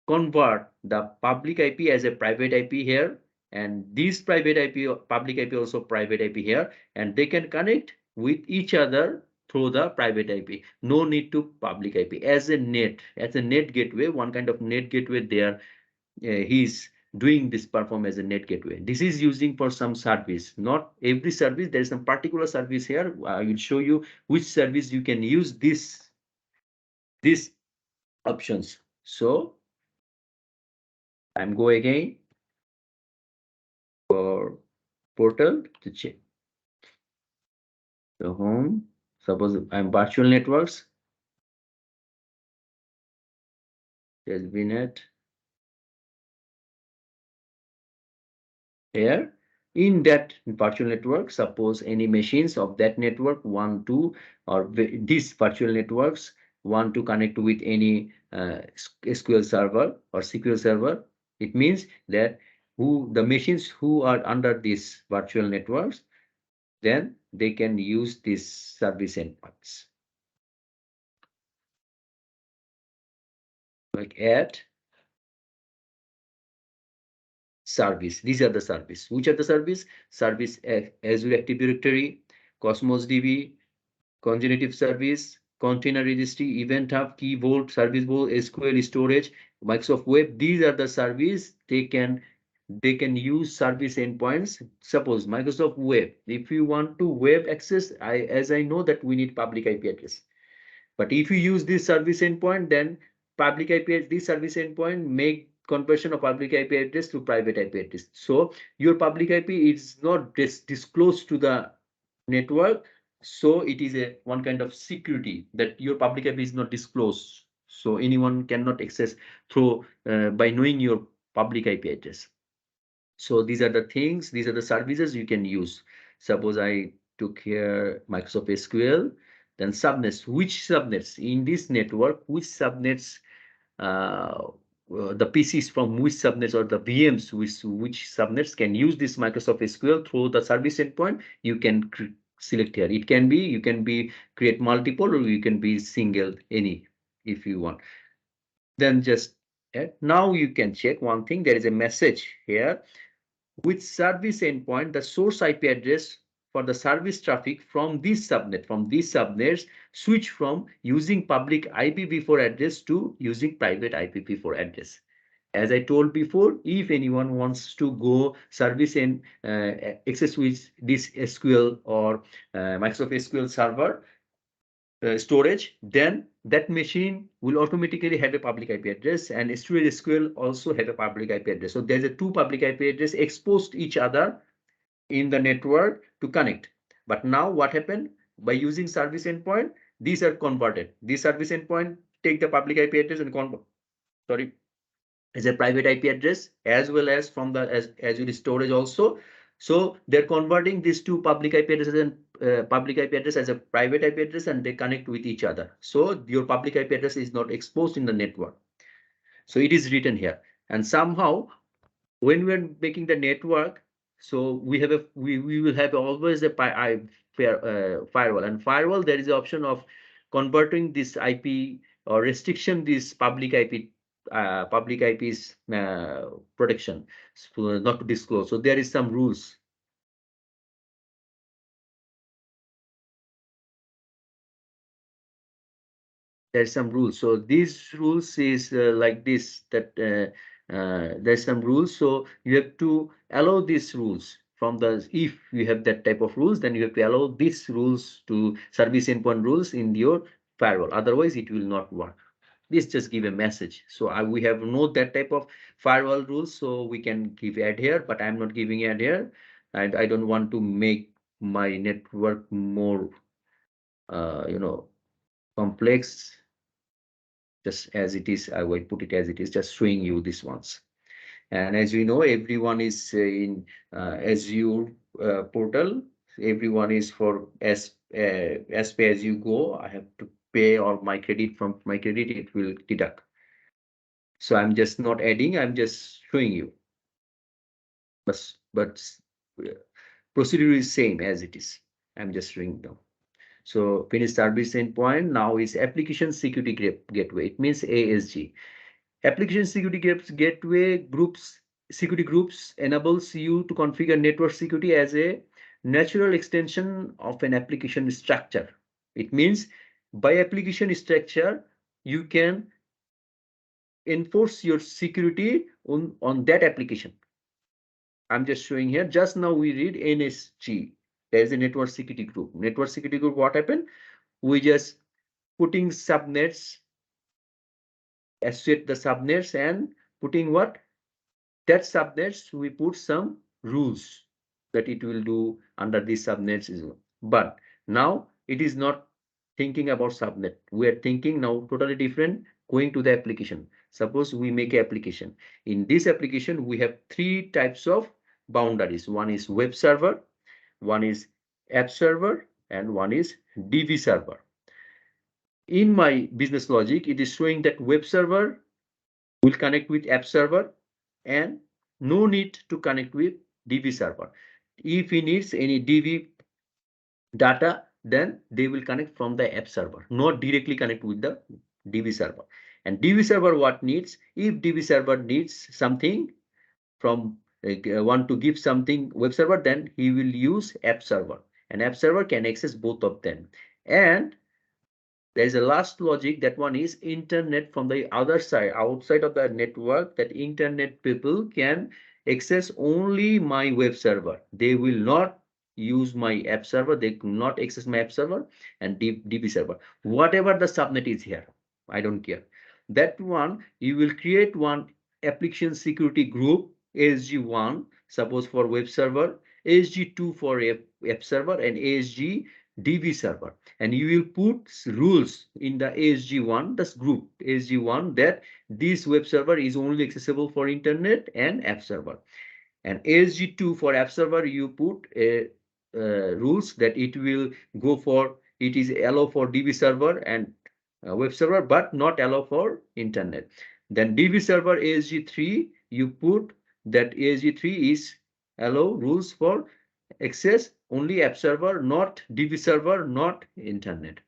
convert the public IP as a private IP here, and this private IP, public IP also private IP here, and they can connect with each other through the private IP. No need to public IP as a net gateway, one kind of net gateway there. He's doing this perform as a net gateway. This is using for some service, not every service. There is some particular service here. I will show you which service you can use these options. So I'm go again for portal to check the home. Suppose I'm virtual networks. There's Vnet here. In that virtual network, suppose any machines of that network want to, or these virtual networks want to connect with any SQL server or SQL server. It means that the machines who are under these virtual networks, then they can use these service endpoints. Like add service. These are the service. Which are the service? Service Azure Active Directory, Cosmos DB, Congenitive Service, Container Registry, Event Hub, Key Vault, Service Vault, SQL Storage, Microsoft Web. These are the service they can use service endpoints. Suppose Microsoft Web. If you want to web access, as I know that we need public IP address. But if you use this service endpoint, then public IP, this service endpoint make conversion of public IP address to private IP address. So your public IP is not disclosed to the network. So it is a one kind of security that your public IP is not disclosed. So anyone cannot access through by knowing your public IP address. So these are the things, these are the services you can use. Suppose I took here Microsoft SQL, then subnets. Which subnets in this network? Which subnets? The PCs from which subnets or the VMs which subnets can use this Microsoft SQL through the service endpoint? You can select here. It can be you can be create multiple, or you can be single, any if you want. Then just now you can check one thing. There is a message here. With service endpoint, the source IP address for the service traffic from these subnets switch from using public IPv4 address to using private IPv4 address. As I told before, if anyone wants to go service and access with this SQL or Microsoft SQL server storage, then that machine will automatically have a public IP address, and storage SQL also have a public IP address. So there's a two public IP address exposed to each other in the network to connect. But now what happened? By using service endpoint, these are converted. This service endpoint take the public IP address and convert. Sorry, as a private IP address, as well as from the Azure storage also. So they're converting these two public IP addresses and public IP address as a private IP address, and they connect with each other. So your public IP address is not exposed in the network. So it is written here. And somehow when we're making the network, so we will have always a firewall, and firewall there is the option of converting this IP or restriction this public IP's protection, so not to disclose. So there is some rules. There's some rules. So these rules is like this, that there's some rules. So you have to allow these rules from the, if you have that type of rules, then you have to allow these rules to service endpoint rules in your firewall. Otherwise, it will not work. This just give a message. So we have no that type of firewall rules. So we can give add here, but I'm not giving add here. And I don't want to make my network more, complex. Just as it is, I will put it as it is, just showing you this ones. And as we know, everyone is in Azure portal. Everyone is for as pay as you go. I have to pay, or my credit, from my credit it will deduct. So I'm just not adding, I'm just showing you. But procedure is same as it is. I'm just showing them. So finished service endpoint now is application security gateway. It means ASG. Application security gateway groups, security groups enables you to configure network security as a natural extension of an application structure. It means by application structure, you can enforce your security on that application. I'm just showing here. Just now we read NSG. There is a network security group. Network security group, what happened? We just putting subnets, associate the subnets, and putting what? That subnets, we put some rules that it will do under these subnets. But now it is not thinking about subnet. We are thinking now totally different, going to the application. Suppose we make an application. In this application, we have three types of boundaries. One is web server, one is app server, and one is DB server. In my business logic, it is showing that web server will connect with app server, and no need to connect with DB server. If he needs any DB data, then they will connect from the app server, not directly connect with the DB server. And DB server what needs? If DB server needs something from want to give something web server, then he will use app server, and app server can access both of them. And there is a last logic, that one is internet from the other side, outside of the network, that internet people can access only my web server. They will not use my app server. They could not access my app server and DB server. Whatever the subnet is here, I don't care. That one, you will create one application security group, ASG1, suppose for web server, ASG2 for app server, and ASG DB server, and you will put rules in the ASG1, this group ASG1, that this web server is only accessible for internet and app server. And ASG2 for app server, you put rules that it will go for, it is allow for DB server and web server, but not allow for internet. Then DB server ASG3, you put that ASG3 is allow rules for access only app server, not DB server, not internet.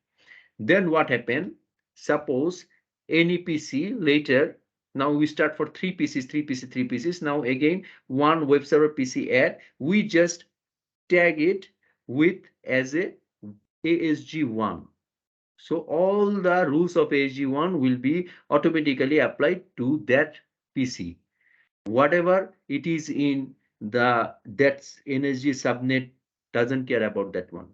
Then what happened? Suppose any PC later, now we start for three PCs, three PC, three PCs. Now again, one web server PC add, we just tag it with as a ASG1. So all the rules of ASG1 will be automatically applied to that PC. Whatever it is in the that's energy subnet doesn't care about that one.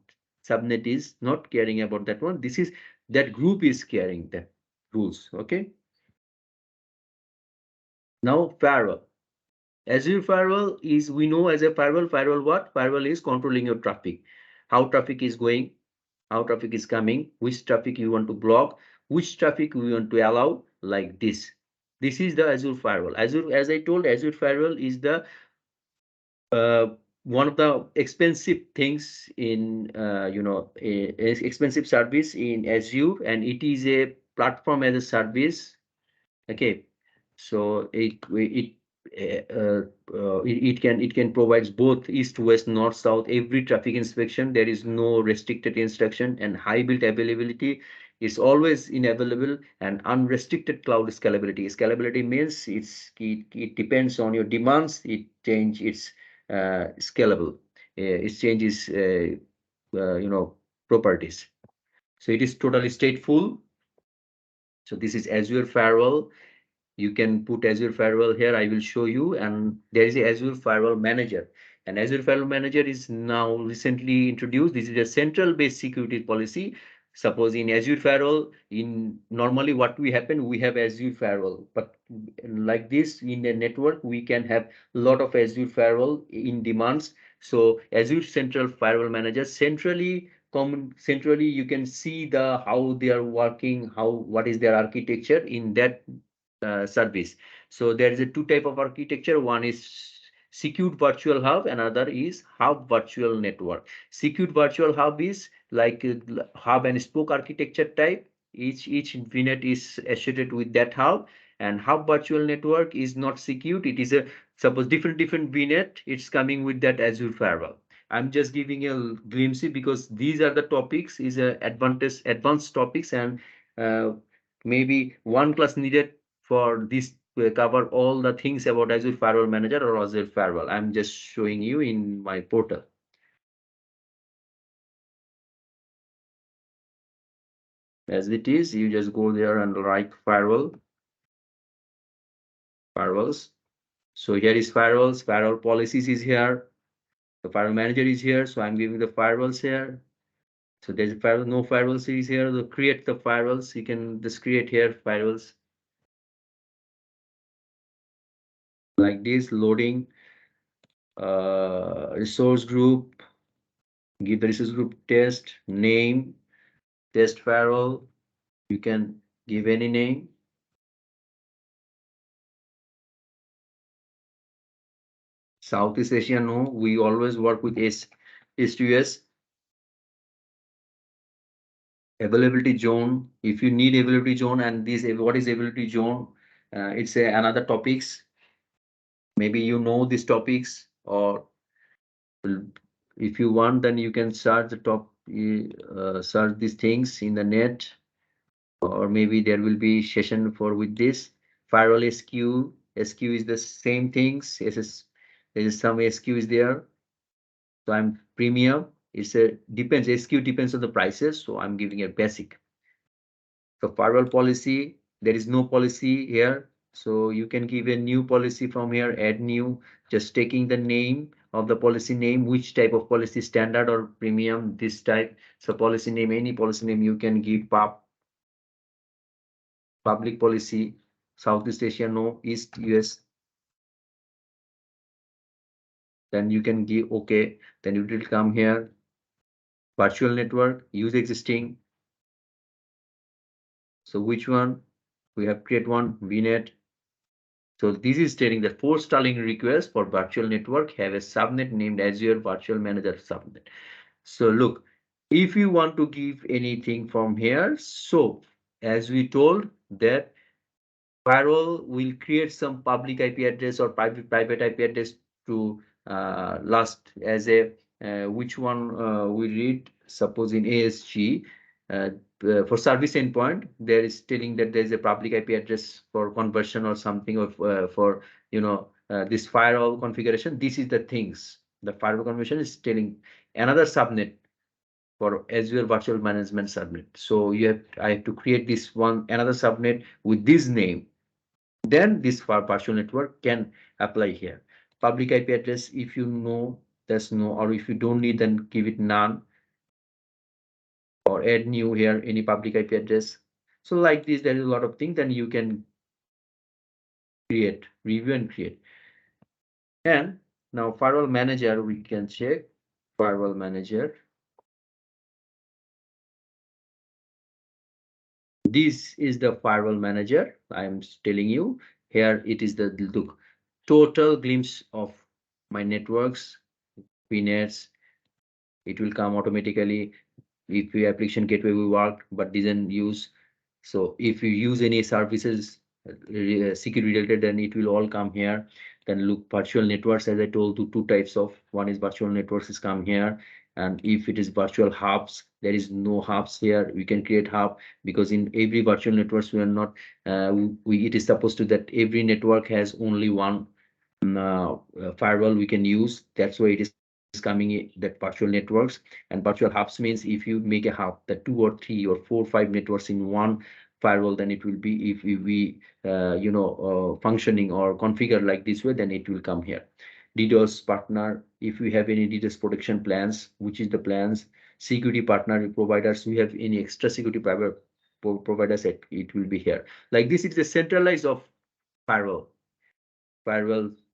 Subnet is not caring about that one. This is that group is carrying the rules. Okay. Now firewall. Azure firewall is, we know as a firewall. Firewall what? Firewall is controlling your traffic. How traffic is going, how traffic is coming, which traffic you want to block, which traffic we want to allow, like this. This is the Azure Firewall. Azure, as I told, Azure Firewall is the one of the expensive things in expensive service in Azure, and it is a platform as a service. Okay, so it can provides both east, west, north, south, every traffic inspection. There is no restricted instruction and high build availability. Is always in available and unrestricted cloud scalability. Scalability means it depends on your demands. It change its scalable. It changes properties. So it is totally stateful. So this is Azure Firewall. You can put Azure Firewall here. I will show you. And there is a Azure Firewall Manager. And Azure Firewall Manager is now recently introduced. This is a central based security policy. Suppose in Azure Firewall, in normally what we happen, we have Azure Firewall. But like this in a network, we can have a lot of Azure Firewall in demands. So Azure Central Firewall Manager centrally you can see the how they are working, what is their architecture in that service. So there is a two type of architecture. One is secured virtual hub, another is hub virtual network. Secured virtual hub is like hub and spoke architecture type. Each VNet is associated with that hub, and hub virtual network is not secured. It is a suppose different VNet. It's coming with that Azure firewall. I'm just giving a glimpse because these are the topics, is a advanced topics, and uh, maybe one class needed for this to cover all the things about Azure Firewall Manager or Azure Firewall. I'm just showing you in my portal. As it is, you just go there and write firewalls. So here is firewall policies is here. The firewall manager is here. So I'm giving the firewalls here. So there's a firewall, no firewalls is here. So create the firewalls. You can just create here firewalls like this, loading resource group, give the resource group test, name, test firewall. You can give any name. Southeast Asia, no, we always work with S2S. Availability zone, if you need availability zone, and this what is availability zone, it's another topics. Maybe you know these topics, or if you want, then you can search the search these things in the net, or maybe there will be session for with this firewall SQ is the same things. There is some SQ is there. So I'm premium. It's a depends. SQ depends on the prices. So I'm giving a basic. So firewall policy, there is no policy here. So you can give a new policy from here, add new, just taking the name of the policy name, which type of policy, standard or premium, this type. So policy name, any policy name you can give public policy, Southeast Asia, no, East US. Then you can give OK. Then it will come here. Virtual network, use existing. So which one? We have create one, Vnet. So this is stating that for stalling requests for virtual network have a subnet named Azure Virtual Manager subnet. So look, if you want to give anything from here, so as we told that firewall will create some public IP address or private IP address to last as a which one we read, suppose in ASG uh, for service endpoint, there is telling that there is a public IP address for conversion or something of for this firewall configuration. This is the things the firewall configuration is telling another subnet for Azure Virtual Management subnet. So I have to create this one another subnet with this name. Then this virtual network can apply here. Public IP address, if you know, there's no, or if you don't need, then give it none, or add new here, any public IP address. So like this, there is a lot of things, then you can create, review and create. And now firewall manager, we can check firewall manager. This is the firewall manager. I am telling you here. It is the look total glimpse of my networks, Vnets. It will come automatically if your application gateway will work but doesn't use. So if you use any services security related, then it will all come here. Then look virtual networks, as I told you, two types of. One is virtual networks is come here, and if it is virtual hubs, there is no hubs here. We can create hub because in every virtual networks we are not we it is supposed to that every network has only one firewall we can use. That's why it is coming that virtual networks. And virtual hubs means if you make a hub that 2 or 3 or 4 or 5 networks in one firewall, then it will be, if we functioning or configure like this way, then it will come here. DDoS partner, if we have any DDoS protection plans, which is the plans. Security partner providers, we have any extra security providers, it will be here. Like this, it's a centralized of firewall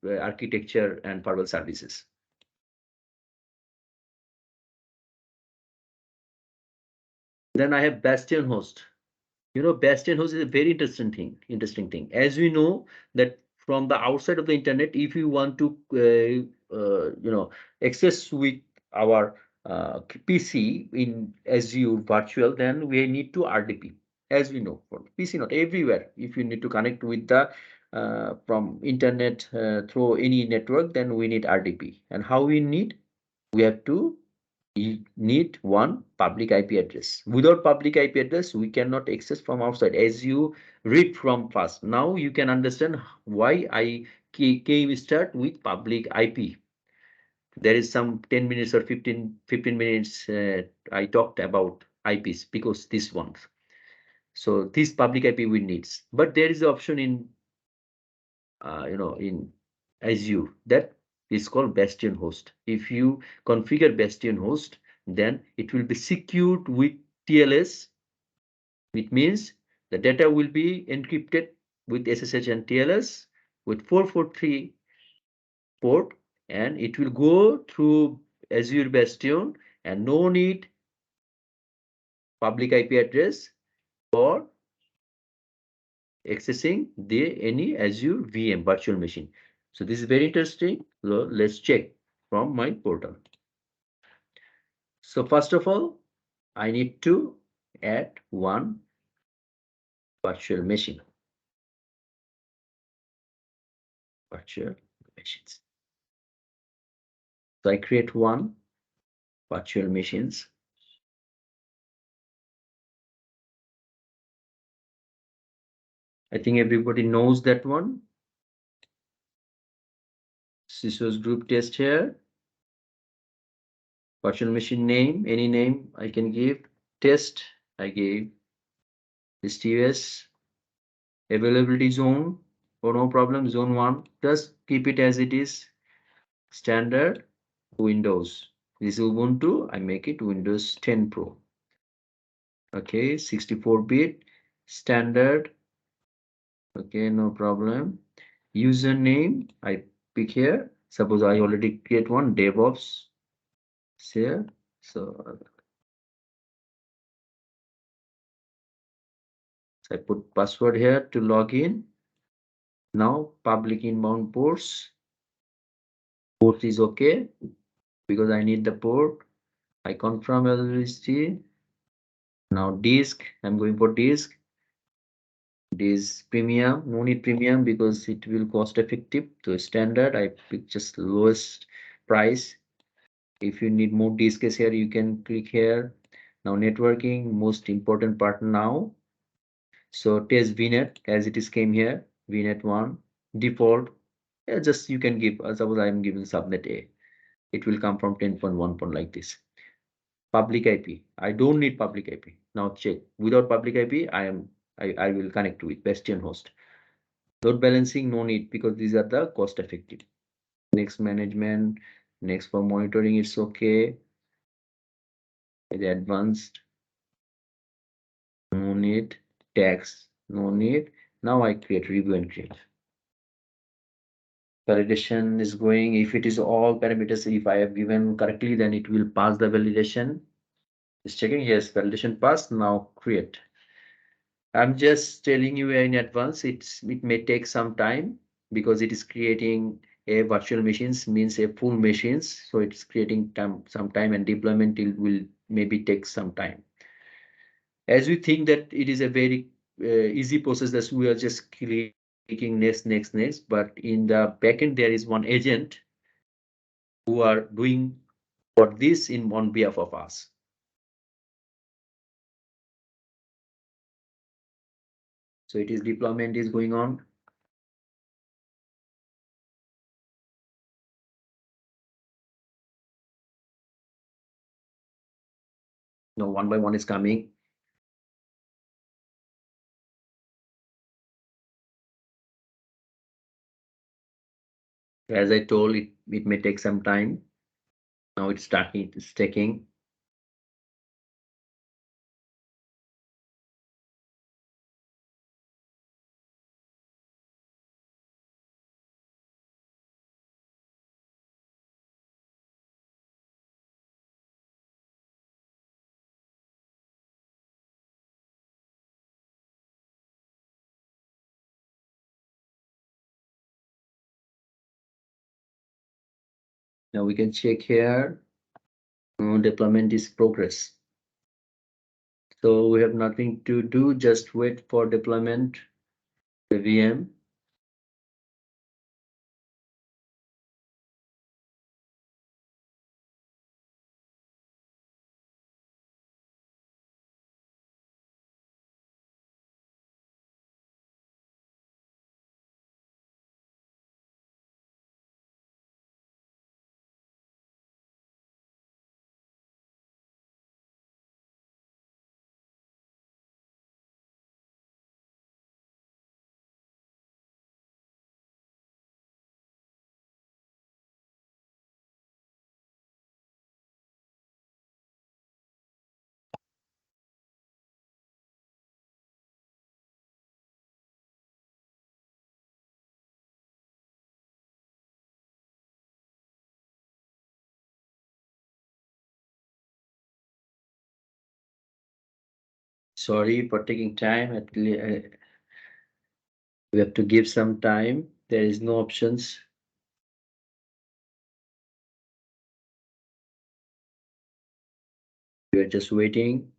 architecture and firewall services. Then I have Bastion host. Bastion host is a very interesting thing. As we know that from the outside of the internet, if you want to access with our PC in Azure virtual, then we need to RDP. As we know, for PC, not everywhere. If you need to connect with the from internet through any network, then we need RDP. And how we need? We have to need one public IP address. Without public IP address, we cannot access from outside. As you read from first, now you can understand why I came start with public IP. There is some 10 minutes or 15 minutes I talked about IPs because this one. So this public IP we needs, but there is the option in in Azure that is called Bastion host. If you configure Bastion host, then it will be secured with TLS. It means the data will be encrypted with SSH and TLS with 443 port, and it will go through Azure Bastion, and no need public IP address for accessing any Azure VM virtual machine. So this is very interesting. So let's check from my portal. So first of all, I need to add one virtual machine. Virtual machines. So I create one virtual machines. I think everybody knows that one. CISO's group test here. Virtual machine name, any name I can give. Test, I gave this TOS. Availability zone, oh no problem, zone 1. Just keep it as it is. Standard Windows. This is Ubuntu. I make it Windows 10 Pro. Okay, 64-bit standard. Okay, no problem. Username I pick here. Suppose I already create one DevOps here. So I put password here to log in. Now public inbound ports. Port is okay because I need the port. I confirm availability. Now disk, I'm going for disk. This premium, no need premium because it will cost effective. So standard, I pick just lowest price. If you need more disks here, you can click here. Now networking, most important part now. So test Vnet as it is came here. Vnet 1 default. Yeah, just you can give. Suppose I am giving subnet A. It will come from 10.1 like this. Public IP. I don't need public IP. Now check. Without public IP, I will connect with Bastion host. Load balancing, no need because these are the cost effective. Next management, next for monitoring, it's okay. The advanced, no need. Tags, no need. Now I create review and create. Validation is going. If it is all parameters, if I have given correctly, then it will pass the validation. Just checking. Yes, validation passed. Now create. I'm just telling you in advance, it may take some time because it is creating a virtual machines means a full machines. So it's creating some time and deployment will maybe take some time. As we think that it is a very easy process that we are just clicking next, but in the backend there is one agent who are doing for this in on behalf of us. So it is deployment is going on. No, one by one is coming. As I told, it may take some time. Now it's starting, it's taking. Now we can check here. Deployment is progress. So we have nothing to do, just wait for deployment, the VM. Sorry for taking time. We have to give some time. There is no options. We are just waiting.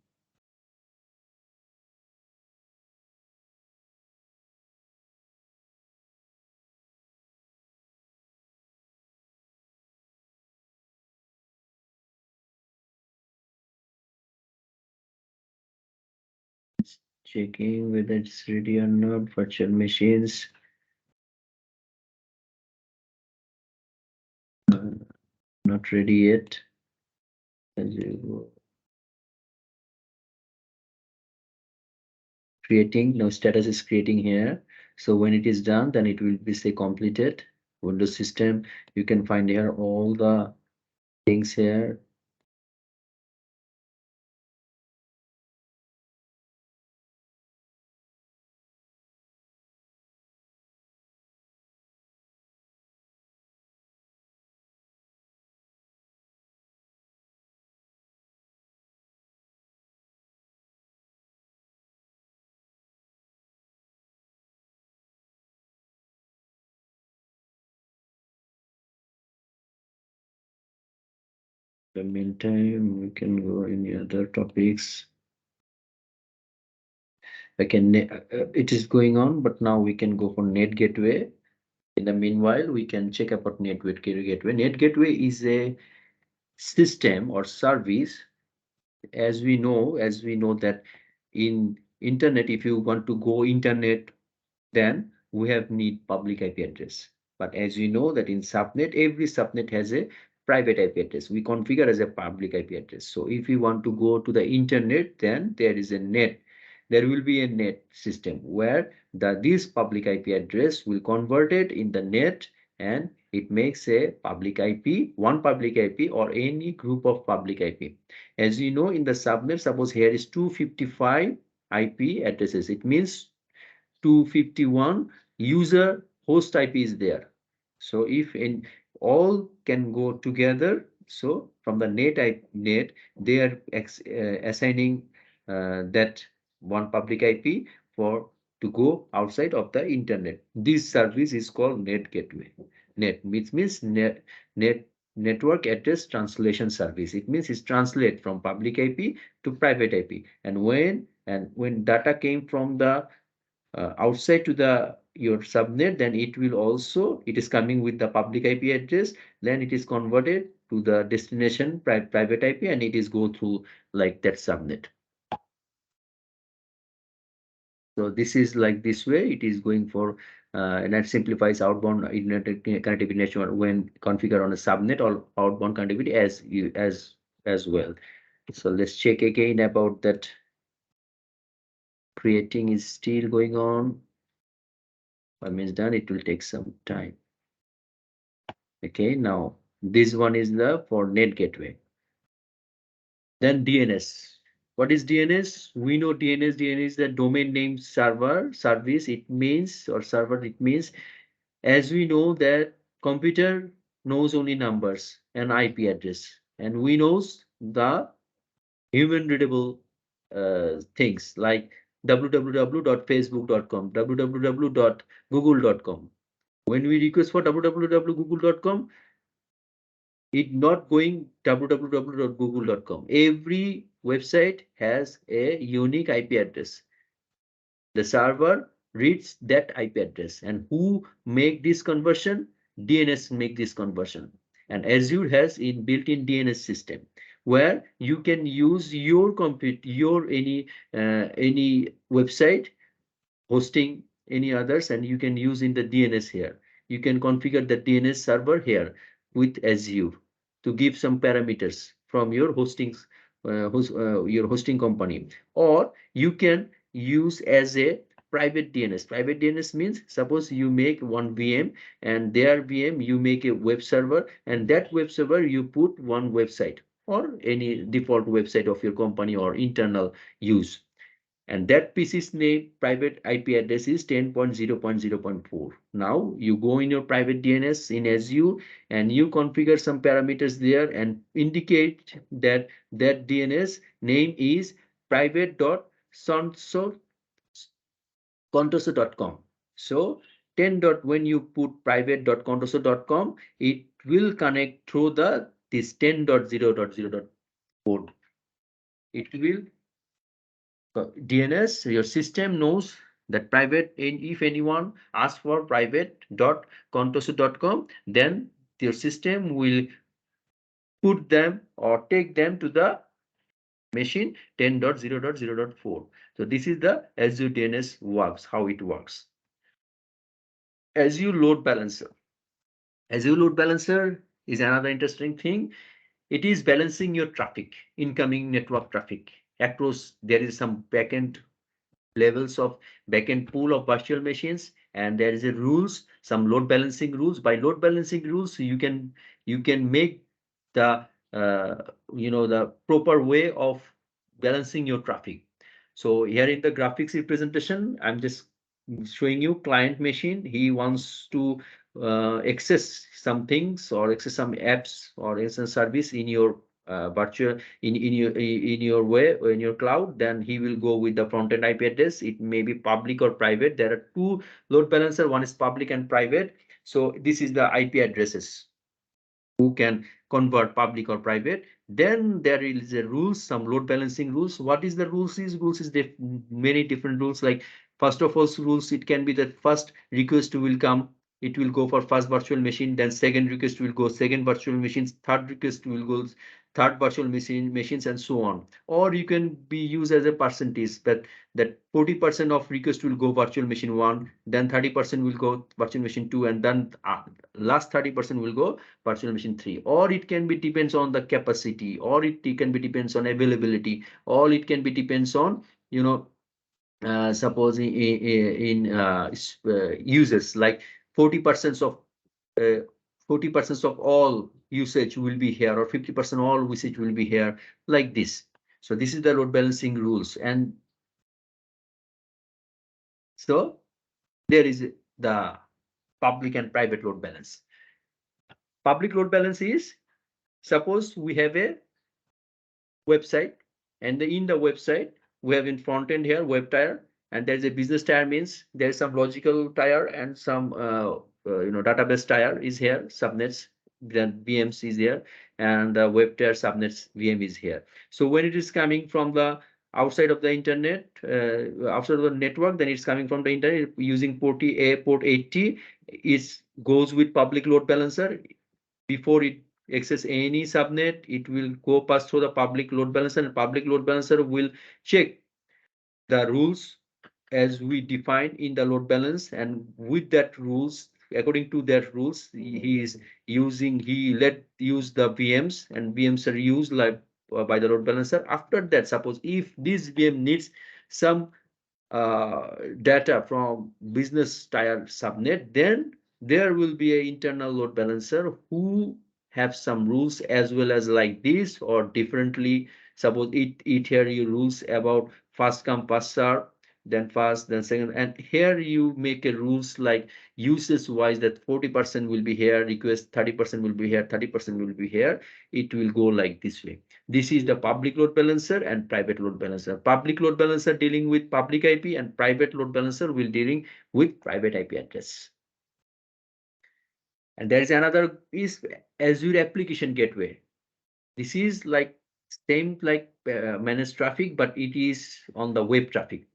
Checking whether it's ready or not. Virtual machines. Not ready yet. Creating, now status is creating here. So when it is done, then it will be say completed. Windows system, you can find here all the things here. In the meantime, we can go any other topics. It is going on, but now we can go for NAT Gateway. In the meanwhile, we can check about NAT Gateway. NAT Gateway is a system or service. As we know that in internet, if you want to go internet, then we have need public IP address. But as you know that in subnet, every subnet has a private IP address. We configure as a public IP address. So if you want to go to the internet, then there is a net. There will be a net system where this public IP address will convert it in the net and it makes a public IP, one public IP or any group of public IP. As you know, in the subnet, suppose here is 255 IP addresses. It means 251 user host IP is there. So if in all can go together, so from the net, they are assigning that one public IP to go outside of the internet. This service is called NAT Gateway. NAT means Network Address Translation Service. It means it's translate from public IP to private IP. And when data came from the outside to the your subnet, then it is coming with the public IP address, then it is converted to the destination private IP, and it is go through like that subnet. So this is like this way it is going for, and that simplifies outbound internet connectivity network when configured on a subnet or outbound connectivity as well. So let's check again about that. Creating is still going on. When it's done, it will take some time. Okay, now this one is the for NAT gateway. Then DNS. What is DNS? We know DNS. DNS is the domain name server service. It means, or server, it means, as we know that computer knows only numbers and IP address, and we knows the human readable things like www.facebook.com, www.google.com. When we request for www.google.com, it not going www.google.com. Every website has a unique IP address. The server reads that IP address, and who make this conversion? DNS make this conversion. And Azure has in built-in DNS system where you can use your any website hosting any others, and you can use in the DNS here. You can configure the DNS server here with Azure to give some parameters from your your hosting company, or you can use as a private DNS. Private DNS means suppose you make one VM, and their VM you make a web server, and that web server you put one website or any default website of your company or internal use, and that PC's name private IP address is 10.0.0.4. Now you go in your private DNS in Azure and you configure some parameters there and indicate that that DNS name is private.contoso.com. So 10 dot when you put private.contoso.com, it will connect through the this 10.0.0.4. It will DNS, your system knows that private, and if anyone asks for private.contoso.com, then your system will put them or take them to the machine 10.0.0.4. So this is the Azure DNS works, how it works. Azure Load Balancer. Azure Load Balancer is another interesting thing. It is balancing your traffic, incoming network traffic across. There is some backend levels of backend pool of virtual machines, and there is a rules, some load balancing rules. By load balancing rules, you can make the the proper way of balancing your traffic. So here in the graphics representation, I'm just showing you client machine. He wants to access some things or access some apps or access service in your virtual in your way or in your cloud, then he will go with the front end IP address. It may be public or private. There are two load balancer, one is public and private. So this is the IP addresses who can convert public or private. Then there is a rules, some load balancing rules. What is the rules is? Rules is many different rules. Like first of all rules, it can be that first request will come, it will go for first virtual machine, then second request will go second virtual machines, third request will go third virtual machines, and so on. Or you can be used as a percentage, that 40% of request will go virtual machine 1, then 30% will go virtual machine 2, and then last 30% will go virtual machine 3. Or it can be depends on the capacity, or it can be depends on availability, or it can be depends on suppose in users, like 40% of 40% of all usage will be here, or 50% all usage will be here, like this. So this is the load balancing rules. And so there is the public and private load balance. Public load balance is, suppose we have a website, and in the website we have in front end here web tier, And there's a business tier, means there's some logical tier and some database tier is here, subnets, then VMs is here, and the web tier subnets VM is here. So when it is coming from the outside of the internet, outside of the network, then it's coming from the internet using port 80. It goes with public load balancer. Before it access any subnet, it will go pass through the public load balancer, and public load balancer will check the rules as we define in the load balance, and with that rules, according to that rules, he is using, he let use the VMs, and VMs are used like by the load balancer. After that, suppose if this VM needs some data from business tier subnet, then there will be an internal load balancer who have some rules as well as like this or differently. Suppose it here you rules about first come first serve, then first, then second, and here you make a rules like uses wise that 40% will be here, request 30% will be here, 30% will be here. It will go like this way. This is the public load balancer and private load balancer. Public load balancer dealing with public IP, and private load balancer will dealing with private IP address. And there is another is Azure Application Gateway. This is like same like managed traffic, but it is on the web traffic,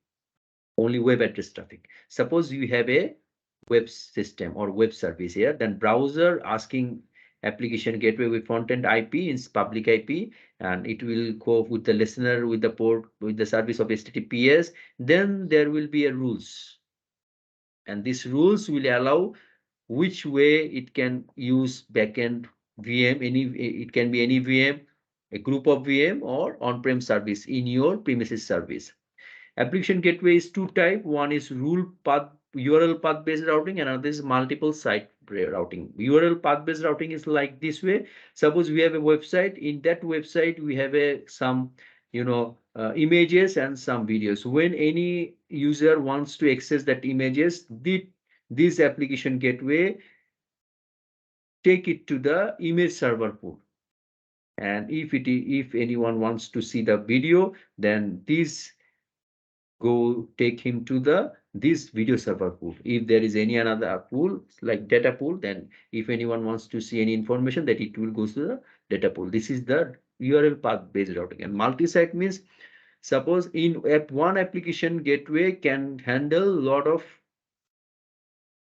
only web address traffic. Suppose you have a web system or web service here, then browser asking application gateway with front-end IP is public IP, and it will go with the listener with the port with the service of HTTPS. Then there will be a rules, and these rules will allow which way it can use backend VM. It can be any VM, a group of VM, or on-prem service in your premises service. Application gateway is two type. One is rule path URL path based routing, and another is multiple site routing. URL path based routing is like this way. Suppose we have a website. In that website, we have some images and some videos. When any user wants to access that images, this application gateway take it to the image server pool. And if anyone wants to see the video, then this go take him to this video server pool. If there is any another pool like data pool, then if anyone wants to see any information, that it will go to the data pool. This is the URL path based routing. And multi-site means, suppose in one application gateway can handle lot of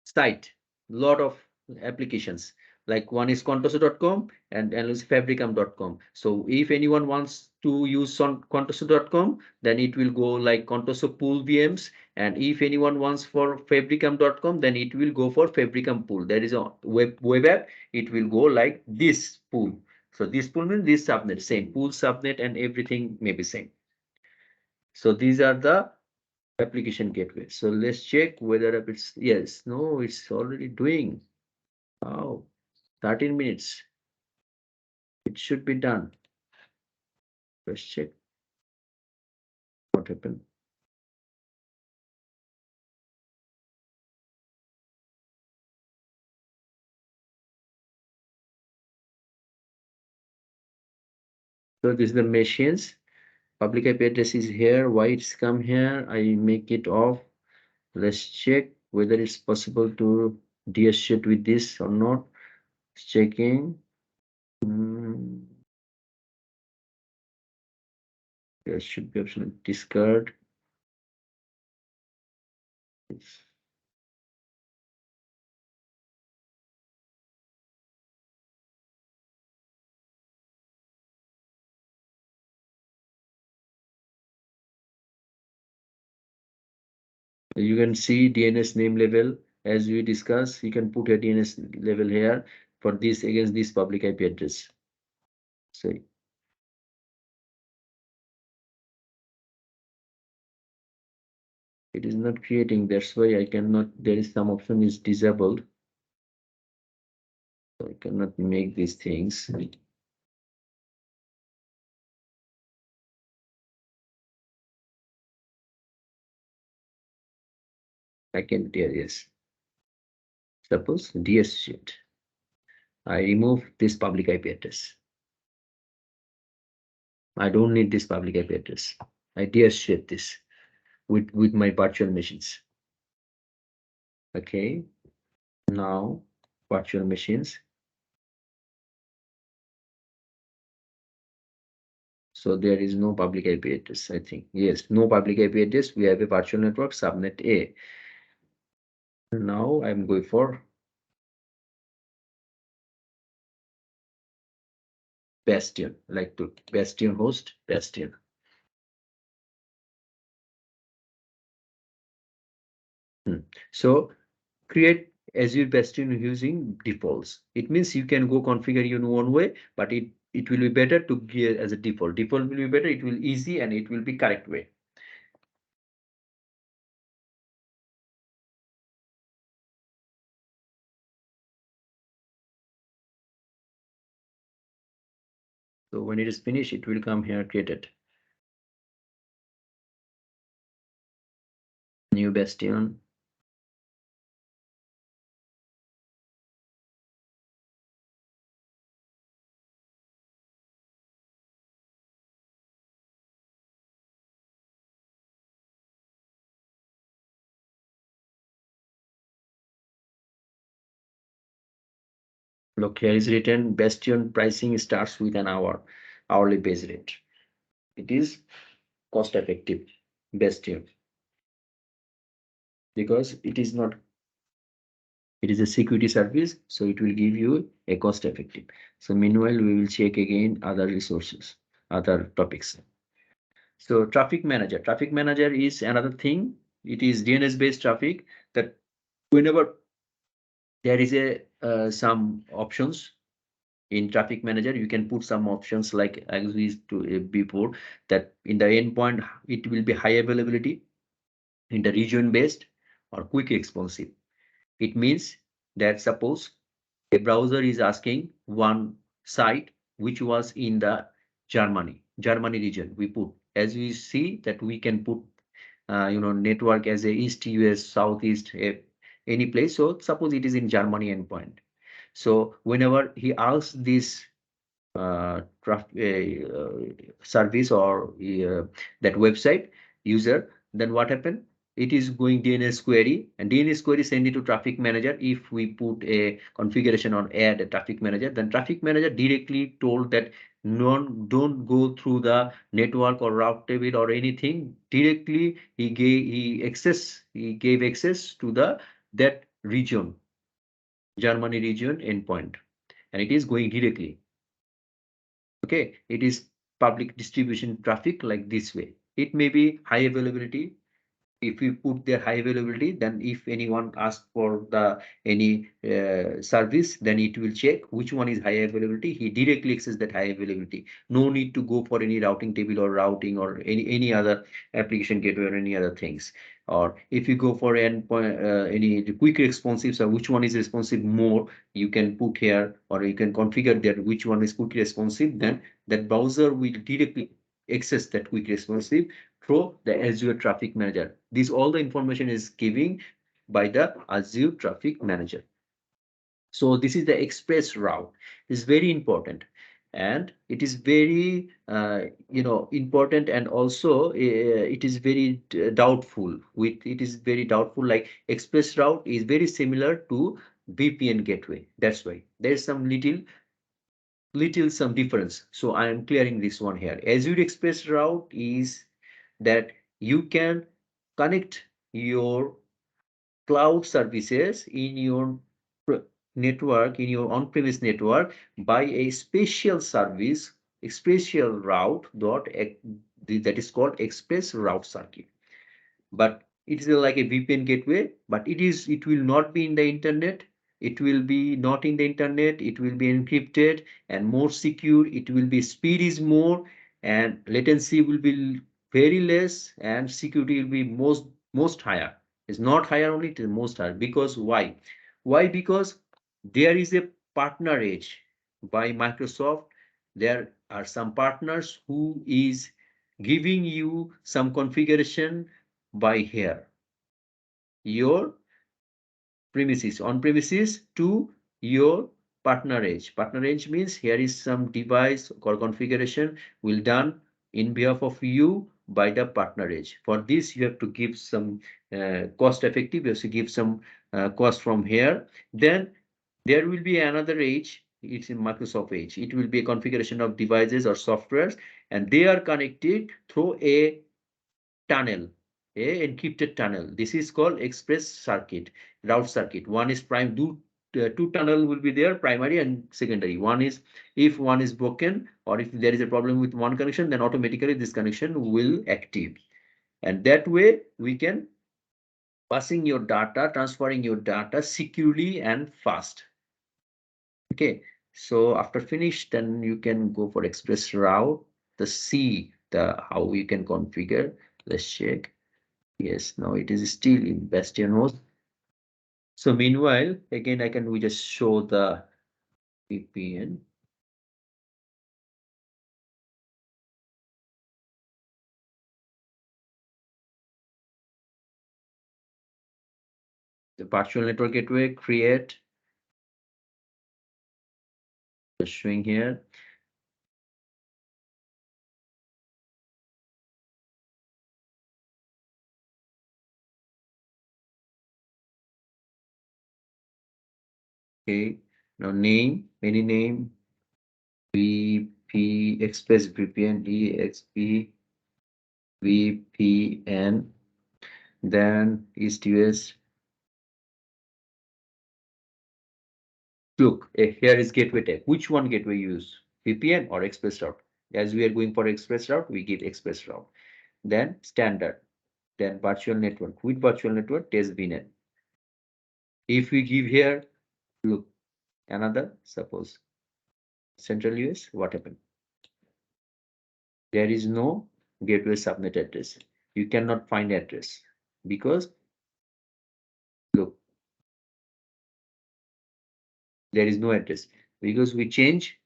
site, lot of applications. Like one is contoso.com and is fabricam.com. So if anyone wants to use on contoso.com, then it will go like contoso pool VMs. And if anyone wants for fabricam.com, then it will go for fabricam pool. There is a web app, it will go like this pool. So this pool means this subnet, same pool subnet, and everything may be same. So these are the application gateway. So let's check whether it's yes, no, it's already doing. Oh, 13 minutes. It should be done. Let's check what happened. So this is the machines. Public IP address is here. Why it's come here? I make it off. Let's check whether it's possible to deassociate with this or not. Checking. There should be option discard. You can see DNS name level as we discussed. You can put a DNS level here for this against this public IP address. So it is not creating. That's why I cannot. There is some option is disabled. So I cannot make these things. I can tell yes. Suppose deassociate. I remove this public IP address. I don't need this public IP address. I deassociate this. with my virtual machines. Okay, now virtual machines. So there is no public IP address, I think. Yes, no public IP address. We have a virtual network, subnet A. Now I'm going for Bastion, like to Bastion host, Bastion. So create Azure Bastion using defaults. It means you can go configure in one way, but it will be better to gear as a default. Default will be better, it will easy and it will be correct way. So when it is finished, it will come here created. New Bastion. Look, here is written Bastion pricing starts with an hourly base rate. It is cost effective, Bastion, because it is not, it is a security service, so it will give you a cost effective. So meanwhile, we will check again other resources, other topics. So traffic manager is another thing. It is DNS based traffic that whenever there is a some options in traffic manager, you can put some options like as we used to before, that in the endpoint it will be high availability, in the region based or quick responsive. It means that suppose a browser is asking one site which was in the Germany region, we put, as we see that we can put network as a east US southeast any place. So suppose it is in Germany endpoint. So whenever he asks this service or that website user, then what happened? It is going DNS query, and DNS query send it to traffic manager. If we put a configuration on add a traffic manager, then traffic manager directly told that don't go through the network or route table or anything. Directly he gave access to the that region, Germany region endpoint, and it is going directly. Okay, it is public distribution traffic like this way. It may be high availability. If we put their high availability, then if anyone asks for the any service, then it will check which one is high availability. He directly access that high availability. No need to go for any routing table or routing or any other application gateway or any other things. Or if you go for endpoint any quick responsive, so which one is responsive more, you can put here, or you can configure that which one is quick responsive. Then that browser will directly access that quick responsive through the Azure Traffic Manager. This all the information is giving by the Azure Traffic Manager. So this is the ExpressRoute. It's very important, and it is very important, and also it is very doubtful. With it is very doubtful. Like ExpressRoute is very similar to VPN Gateway. That's why there is some little some difference. So I am clearing this one here. Azure ExpressRoute is that you can connect your cloud services in your network, in your on-premise network, by a special service, a special route that is called express route circuit. But it is like a VPN gateway, but it will not be in the internet. It will be not in the internet. It will be encrypted and more secure. It will be speed is more, and latency will be very less, and security will be most higher. It's not higher only, it is most higher. Because why? Why? Because there is a partner edge by Microsoft. There are some partners who is giving you some configuration by here, your premises, on premises to your partner edge. Partner edge means here is some device or configuration will done in behalf of you by the partner edge. For this, you have to give some cost effective. You have to give some cost from here. Then there will be another edge. It's in Microsoft Edge. It will be a configuration of devices or softwares, and they are connected through a tunnel, a encrypted tunnel. This is called express circuit, route circuit. One is prime, two tunnel will be there, primary and secondary. One is, if one is broken or if there is a problem with one connection, then automatically this connection will active. And that way we can passing your data, transferring your data securely and fast. Okay, so after finish, then you can go for express route, the see the how you can configure. Let's check. Yes, now it is still in Bastion host. So meanwhile, again, we just show the VPN. The virtual network gateway create. Just showing here. Okay, now name, any name, VP Express VPN EXP VPN, then East US. Look, here is gateway tag. Which one gateway you use? VPN or ExpressRoute? As we are going for ExpressRoute, we give ExpressRoute. Then standard, then virtual network. With virtual network, test VNet. If we give here, look, another, suppose Central US, what happened? There is no gateway subnet address. You cannot find address because look, there is no address because we change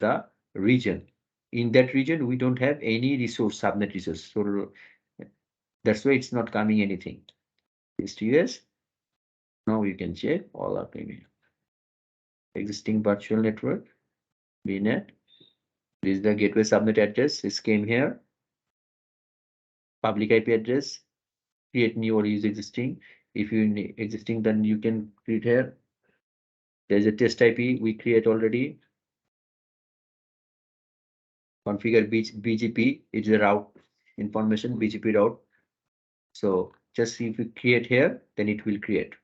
the region. In that region, we don't have any resource, subnet resource. So that's why it's not coming anything. East US. Now you can check all our maybe existing virtual network, VNet. This is the gateway subnet address. This came here. Public IP address. Create new or use existing. If you need existing, then you can create here. There's a test IP we create already. Configure BGP. It's a route information, BGP route. So just if you create here, then it will create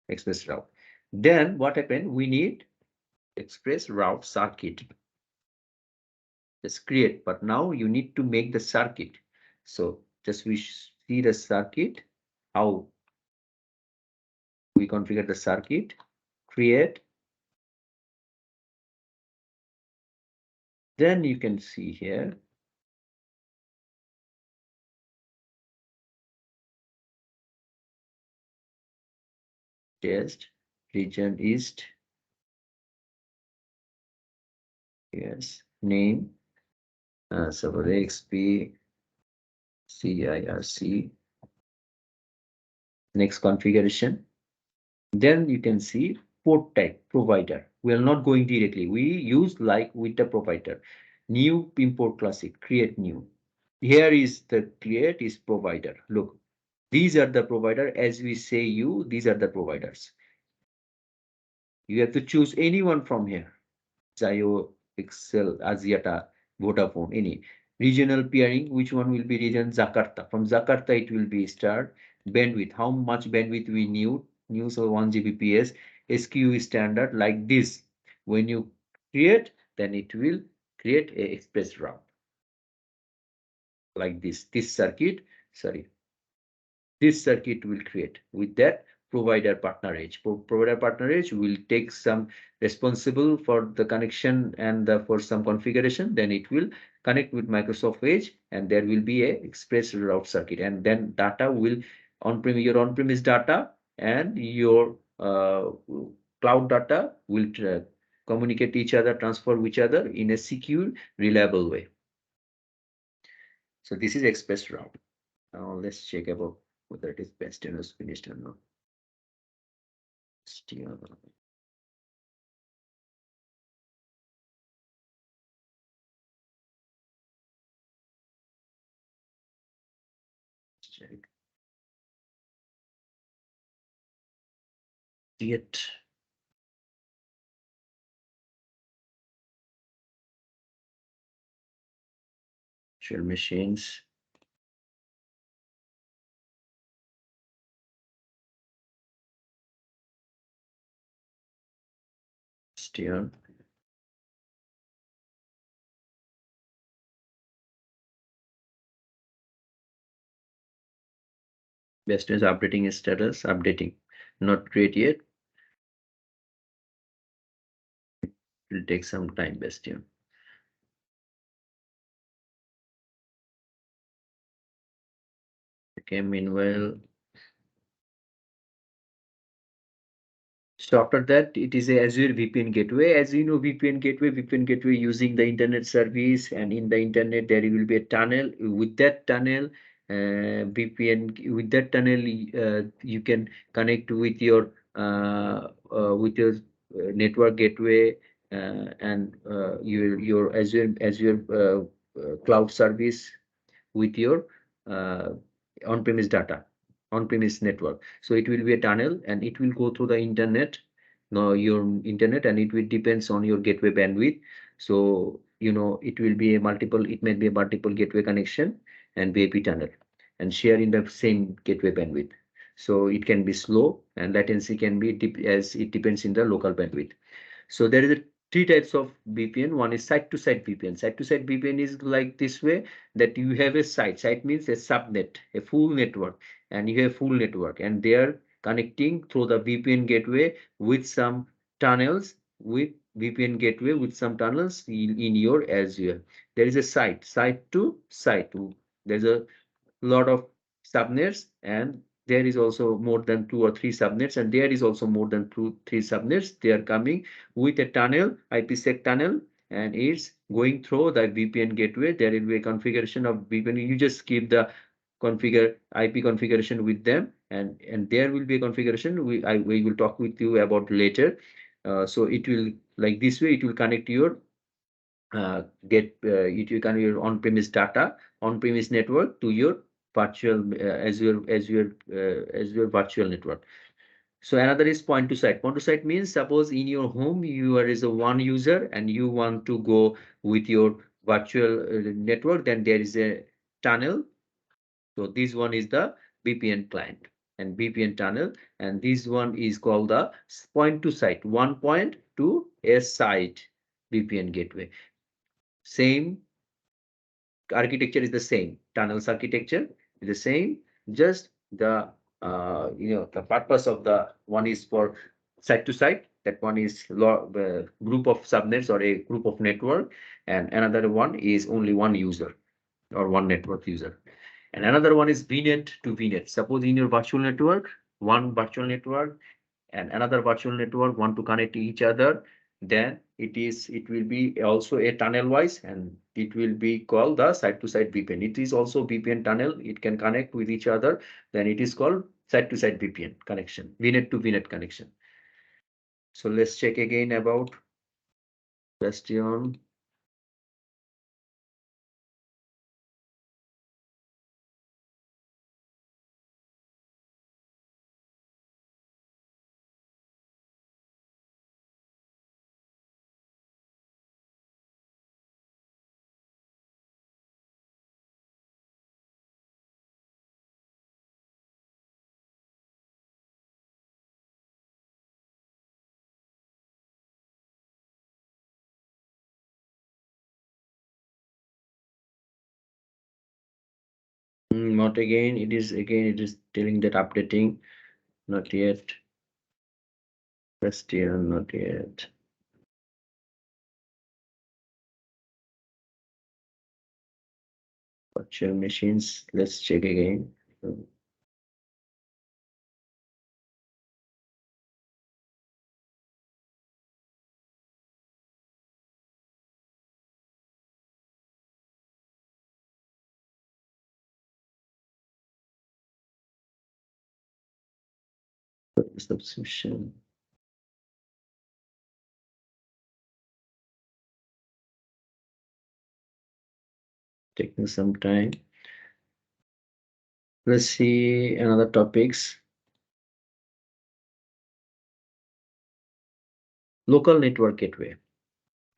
express route. Then what happened? We need express route circuit. Just create, but now you need to make the circuit. So just we see the circuit, how we configure the circuit, create. Then you can see here. Test region east. Yes, name. So for XP CIRC. Next configuration. Then you can see port type provider. We are not going directly. We use like with the provider. New import classic, create new. Here is the create is provider. Look, these are the provider. As we say you, these are the providers. You have to choose anyone from here. Zayo, Excel, Axiata, Vodafone, any. Regional peering, which one will be region? Jakarta. From Jakarta, it will be start. Bandwidth, how much bandwidth we need? News or 1 Gbps. SQE standard like this. When you create, then it will create a express route. Like this. This circuit, sorry. This circuit will create with that provider partner edge. Provider partner edge will take some responsible for the connection and for some configuration. Then it will connect with Microsoft Edge, and there will be a express route circuit. And then data will your on-premise data and your cloud data will communicate each other, transfer with each other in a secure, reliable way. So this is express route. Now let's check about whether it is Bastion is finished or not. Still. yet. Shell machines. Bastion. Bastion is updating its status, updating. Not great yet. It will take some time, Bastion. Okay, meanwhile. So after that, it is a Azure VPN Gateway. As you know, VPN Gateway using the internet service, and in the internet there will be a tunnel. With that tunnel, you can connect with your network gateway and your Azure cloud service with your uh, on-premise data, on-premise network. So it will be a tunnel and it will go through the internet, your internet, and it will depends on your gateway bandwidth. So it will be a multiple, it may be a multiple gateway connection and VIP tunnel and share in the same gateway bandwidth. So it can be slow and latency can be as it depends in the local bandwidth. So there is a three types of VPN. One is site-to-site VPN. Site-to-site VPN is like this way, that you have a site. Site means a subnet, a full network, and you have full network, and they are connecting through the VPN gateway with some tunnels, with VPN gateway with some tunnels in your Azure. There is a site to site. There's a lot of subnets, and there is also more than 2 or 3 subnets, and there is also more than 2 3 subnets. They are coming with a tunnel, IPsec tunnel, and it's going through the VPN gateway. There will be a configuration of VPN. You just keep the configure IP configuration with them, and there will be a configuration we will talk with you about later. So it will, like this way, it will connect your you can your on-premise data, on-premise network to your virtual Azure virtual network. So another is point to site. Point to site means, suppose in your home you are is a one user and you want to go with your virtual network, then there is a tunnel. So this one is the VPN client and VPN tunnel, and this one is called the point to site. One point to a site VPN gateway. Same architecture is the same. Tunnels architecture is the same. Just the the purpose of the one is for site to site. That one is group of subnets or a group of network, and another one is only one user or one network user. And another one is VNet to VNet. Suppose in your virtual network, one virtual network and another virtual network want to connect to each other, then it will be also a tunnel wise, and it will be called the site to site VPN. It is also VPN tunnel, it can connect with each other, then it is called site to site VPN connection, VNet to VNet connection. So let's check again about Bastion. Not again, it is telling that updating, not yet. Bastion, not yet. Virtual machines, let's check again. Subscription. Taking some time. Let's see another topics. Local network gateway.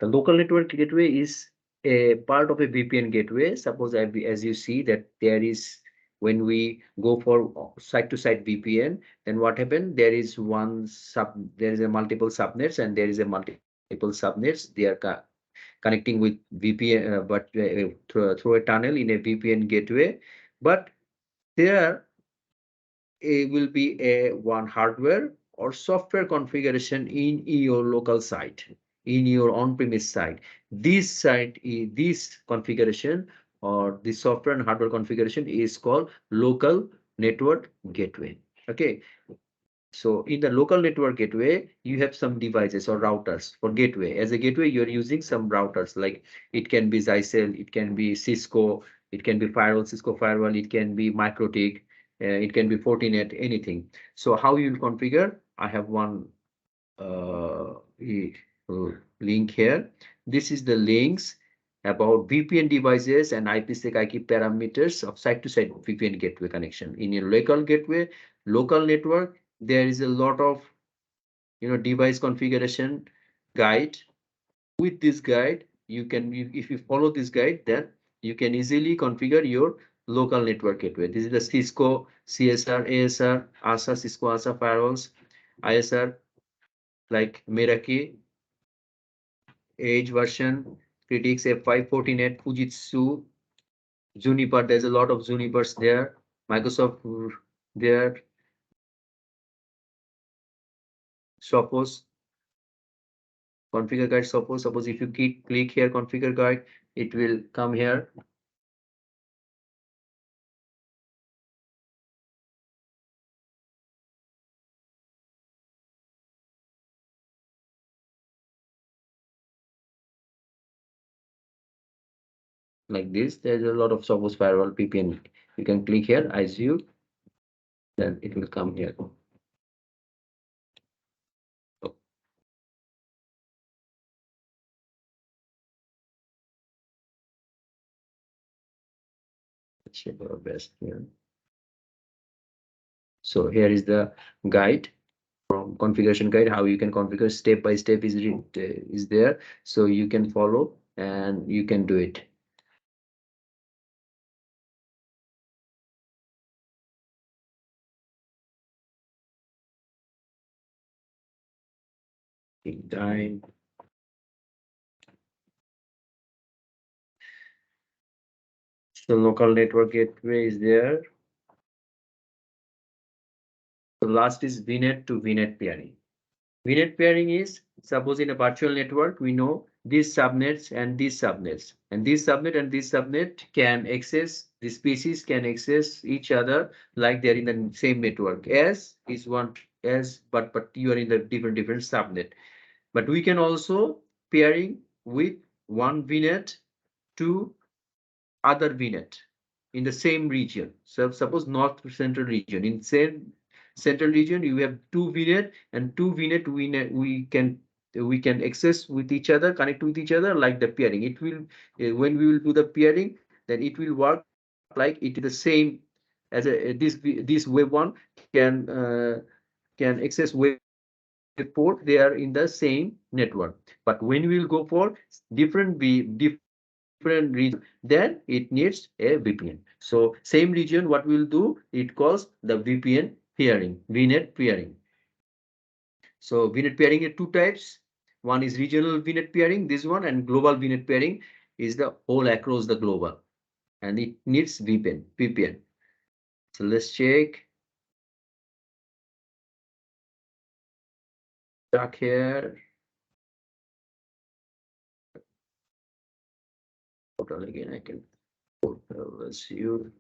The local network gateway is a part of a VPN gateway. Suppose as you see that there is, when we go for site-to-site VPN, then what happened? There is a multiple subnets, and there is a multiple subnets. They are connecting with VPN, but through a tunnel in a VPN gateway. But there will be a one hardware or software configuration in your local site, in your on-premise site. This configuration or the software and hardware configuration is called local network gateway. Okay. So in the local network gateway, you have some devices or routers. For gateway, as a gateway, you're using some routers, like it can be Zyxel, it can be Cisco, it can be firewall, Cisco firewall, it can be MikroTik, it can be Fortinet, anything. So how you configure? I have one link here. This is the links about VPN devices and IPsec IP parameters of site-to-site VPN gateway connection. In your local gateway, local network, there is a lot of device configuration guide. With this guide, if you follow this guide, then you can easily configure your local network gateway. This is the Cisco CSR, ASR, ASA, Cisco ASA firewalls, ISR like Meraki, Edge version, Critics F5, Fortinet, Fujitsu, Juniper. There's a lot of Junipers there. Microsoft there. Sophos, configure guide. Suppose if you click here, configure guide, it will come here. Like this, there's a lot of Sophos firewall VPN. You can click here, Azure, then it will come here. Oh, let's check our best here. So here is the guide, from configuration guide, how you can configure step by step is there, so you can follow and you can do it. Take time. So local network gateway is there. The last is VNet to VNet pairing. VNet pairing is, suppose in a virtual network, we know these subnets and these subnets, and this subnet and this subnet can access, the species can access each other like they're in the same network. As is one, as, but you are in the different subnet. But we can also pairing with one VNet to other VNet in the same region. So suppose north central region, in same central region you have two VNet, and two VNet we can access with each other, connect with each other like the pairing. It will when we will do the pairing, then it will work like it is the same as this web one can access web port. They are in the same network. But when we will go for different region, then it needs a VPN. So same region, what we'll do, it calls the VPN pairing, VNet pairing. So VNet pairing are two types. One is regional VNet pairing, this one, and global VNet pairing is the whole across the global, and it needs VPN. So let's check. Back here. Portal again, I can let's you.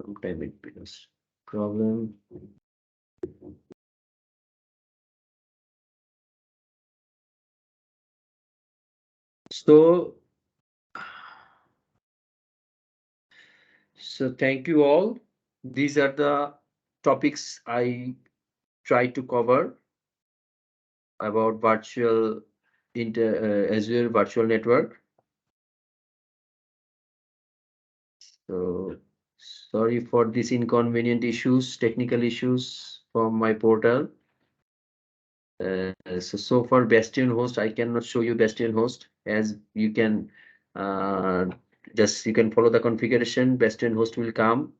Sometime it becomes problem. So thank you all. These are the topics I try to cover about Azure Virtual Network. So sorry for this inconvenient issues, technical issues from my portal. So far Bastion host, I cannot show you Bastion host, as you can uh, just you can follow the configuration. Bastion host will come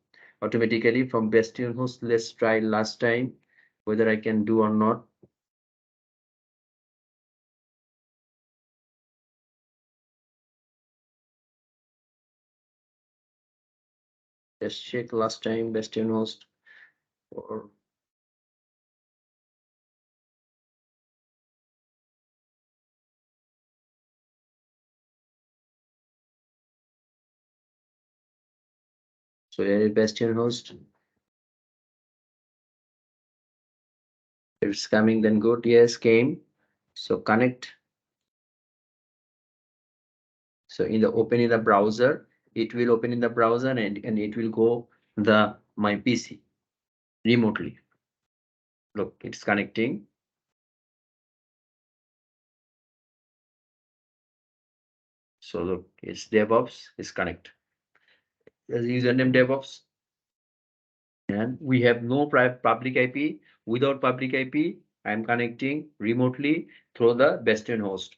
automatically from Bastion host. Let's try last time whether I can do or not. Let's check last time Bastion host. Or so Bastion host. If it's coming, then good. Yes, came. So connect. So in the open in the browser, it will open in the browser and it will go the my PC remotely. Look, it's connecting. So look, it's DevOps is connect. As username DevOps. And we have no private public IP. Without public IP, I'm connecting remotely through the Bastion host.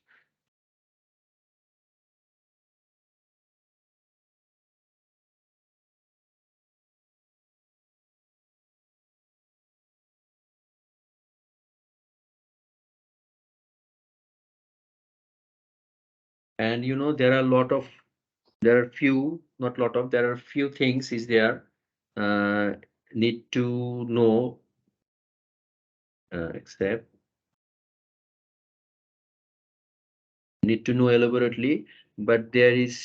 And you know, there are few, not lot of, there are few things is there need to know, except need to know elaborately, but there is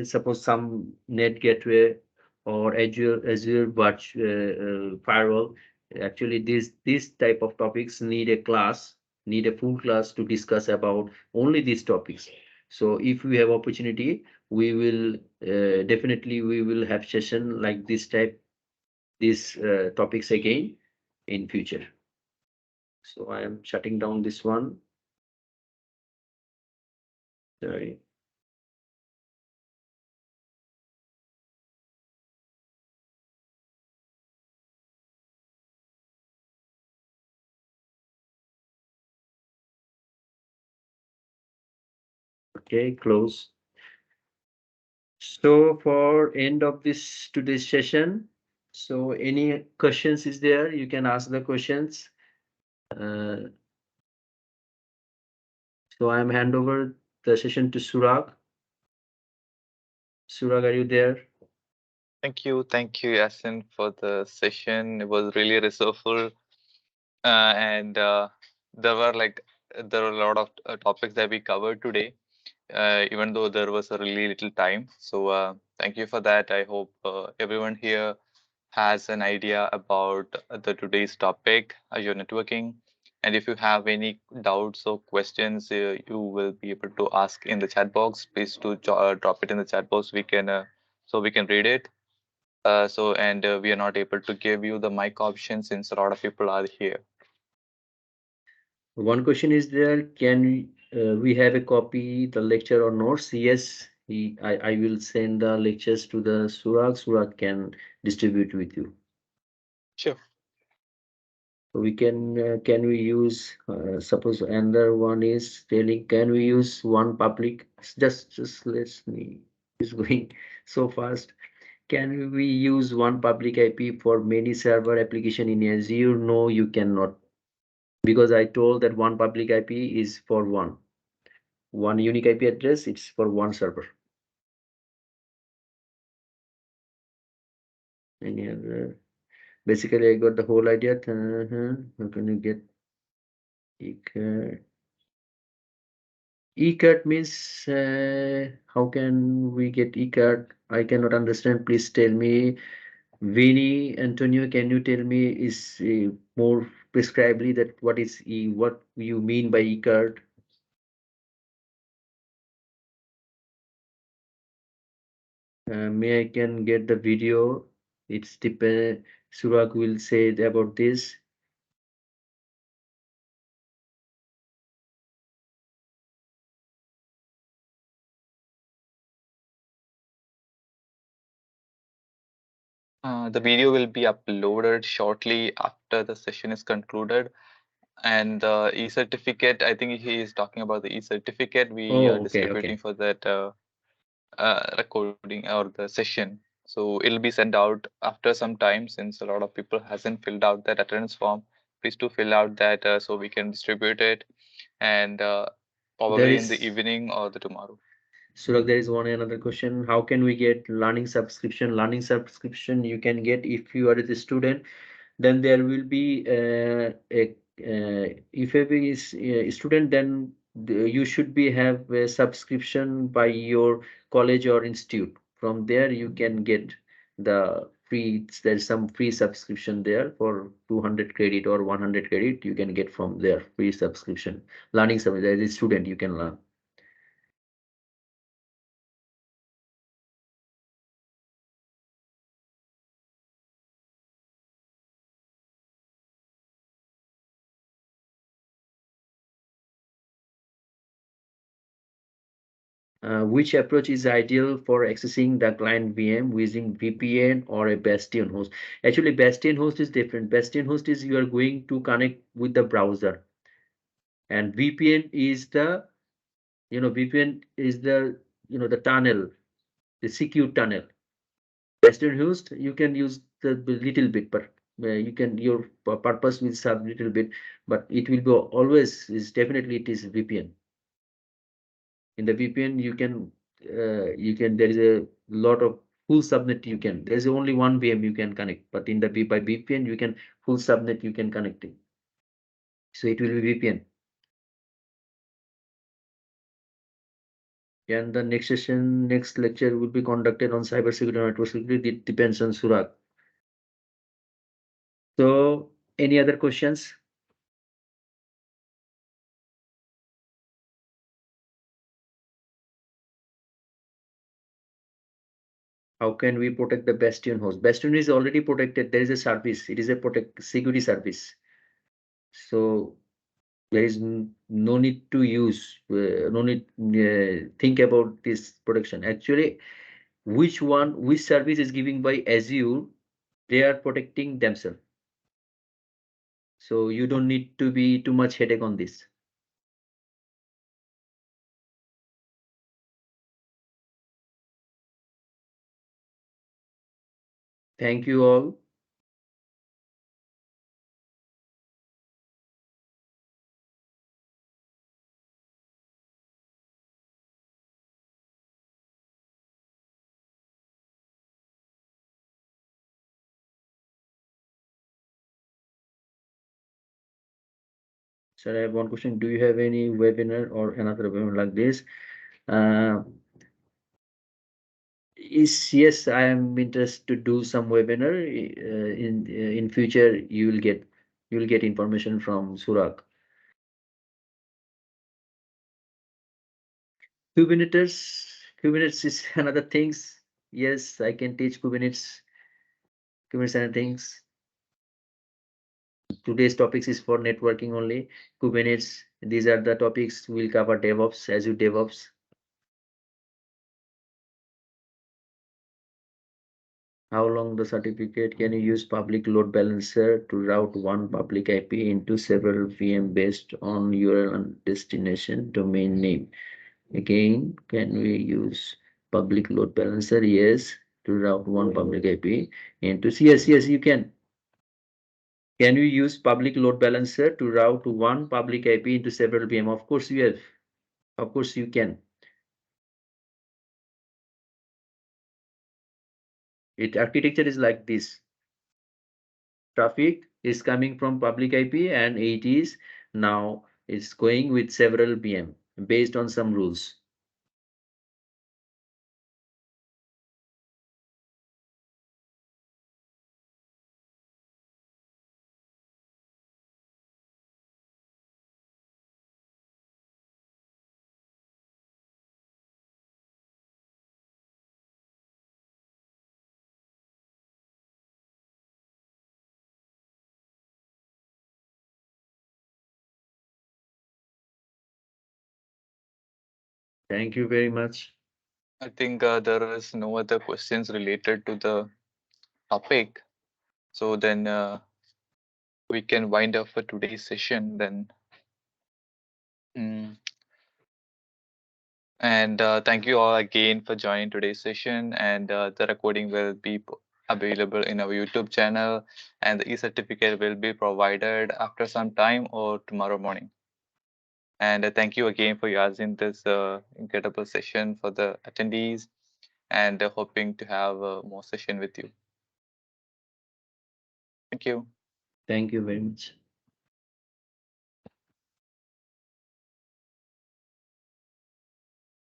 suppose some NAT gateway or Azure firewall. Actually, this type of topics need a full class to discuss about only these topics. So if we have opportunity, we will definitely we will have session like this type, these topics again in future. So I am shutting down this one. Sorry. Okay, close. So for end of this today's session, so any questions is there? You can ask the questions. Uh, so I'm hand over the session to Surag. Surag, are you there? Thank you, Yasin, for the session. It was really resourceful, and there were a lot of topics that we covered today, even though there was a really little time. So thank you for that. I hope everyone here has an idea about the today's topic, Azure networking. And if you have any doubts or questions, you will be able to ask in the chat box. Please do drop it in the chat box. So we can read it. And we are not able to give you the mic option since a lot of people are here. One question is there, can we have a copy the lecture or notes? Yes, I will send the lectures to the Surag. Surag can distribute with you. Sure. So we can we use suppose another one is telling, can we use one public, just let me, is going so fast. Can we use one public IP for many server application in Azure? No, you cannot, because I told that one public IP is for one unique IP address. It's for one server. Any other? Basically, I got the whole idea. How can you get E-card means how can we get E-card? I cannot understand. Please tell me. Vinny, Antonio, can you tell me is more prescribely that what is what you mean by E-card? May I can get the video? It's depend. Surag will say about this. The video will be uploaded shortly after the session is concluded. And the e-certificate, I think he is talking about the e-certificate we are Oh, okay, distributing okay. for that recording or the session. So it'll be sent out after some time since a lot of people hasn't filled out that attendance form. Please do fill out that so we can distribute it and There probably in the is evening or the tomorrow. Suraj, there is one another question. How can we get learning subscription? Learning subscription you can get if you are a student. Then there will be if you is a student, then you should be have a subscription by your college or institute. From there you can get the free. There's some free subscription there for 200 credit or 100 credit. You can get from there free subscription. Learning service as a student you can learn. Which approach is ideal for accessing the client VM using VPN or a Bastion host? Actually, Bastion host is different. Bastion host is you are going to connect with the browser, and VPN is the VPN is the the tunnel, the secure tunnel. Bastion host you can use the little bit, but you can your purpose will serve little bit, but it will be always is definitely it is VPN. In the VPN you can there is a lot of full subnet you can there's only one VM you can connect, but in the by VPN you can full subnet you can connect it, so it will be VPN. And the next lecture will be conducted on cybersecurity and network security. It depends on Surat. So any other questions? How can we protect the Bastion host? Bastion is already protected. There is a service. It is a protect security service. So there is no need to use no need think about this protection. Actually, which service is giving by Azure, they are protecting themselves. So you don't need to be too much headache on this. Thank you all. Sir, I have one question. Do you have any webinar or another webinar like this? Uh, yes, I am interested to do some webinar. In future, you will get information from Surak. Kubernetes is another things. Yes, I can teach Kubernetes and things. Today's topics is for networking only. Kubernetes, these are the topics we'll cover. DevOps, Azure DevOps. How long the certificate? Can you use public load balancer to route one public IP into several VM based on URL and destination domain name? Again, can we use public load balancer? Yes, to route one public IP into yes, you can. Can you use public load balancer to route one public IP into several VM? Of course you have. Of course you can. It architecture is like this. Traffic is coming from public IP and it is now it's going with several VM based on some rules. Thank you very much. I think there is no other questions related to the topic. So then we can wind up for today's session then. Mm. And thank you all again for joining today's session. And the recording will be available in our YouTube channel, and the e-certificate will be provided after some time or tomorrow morning. And thank you again for using this incredible session for the attendees, and hoping to have more session with you. Thank you. Thank you very much.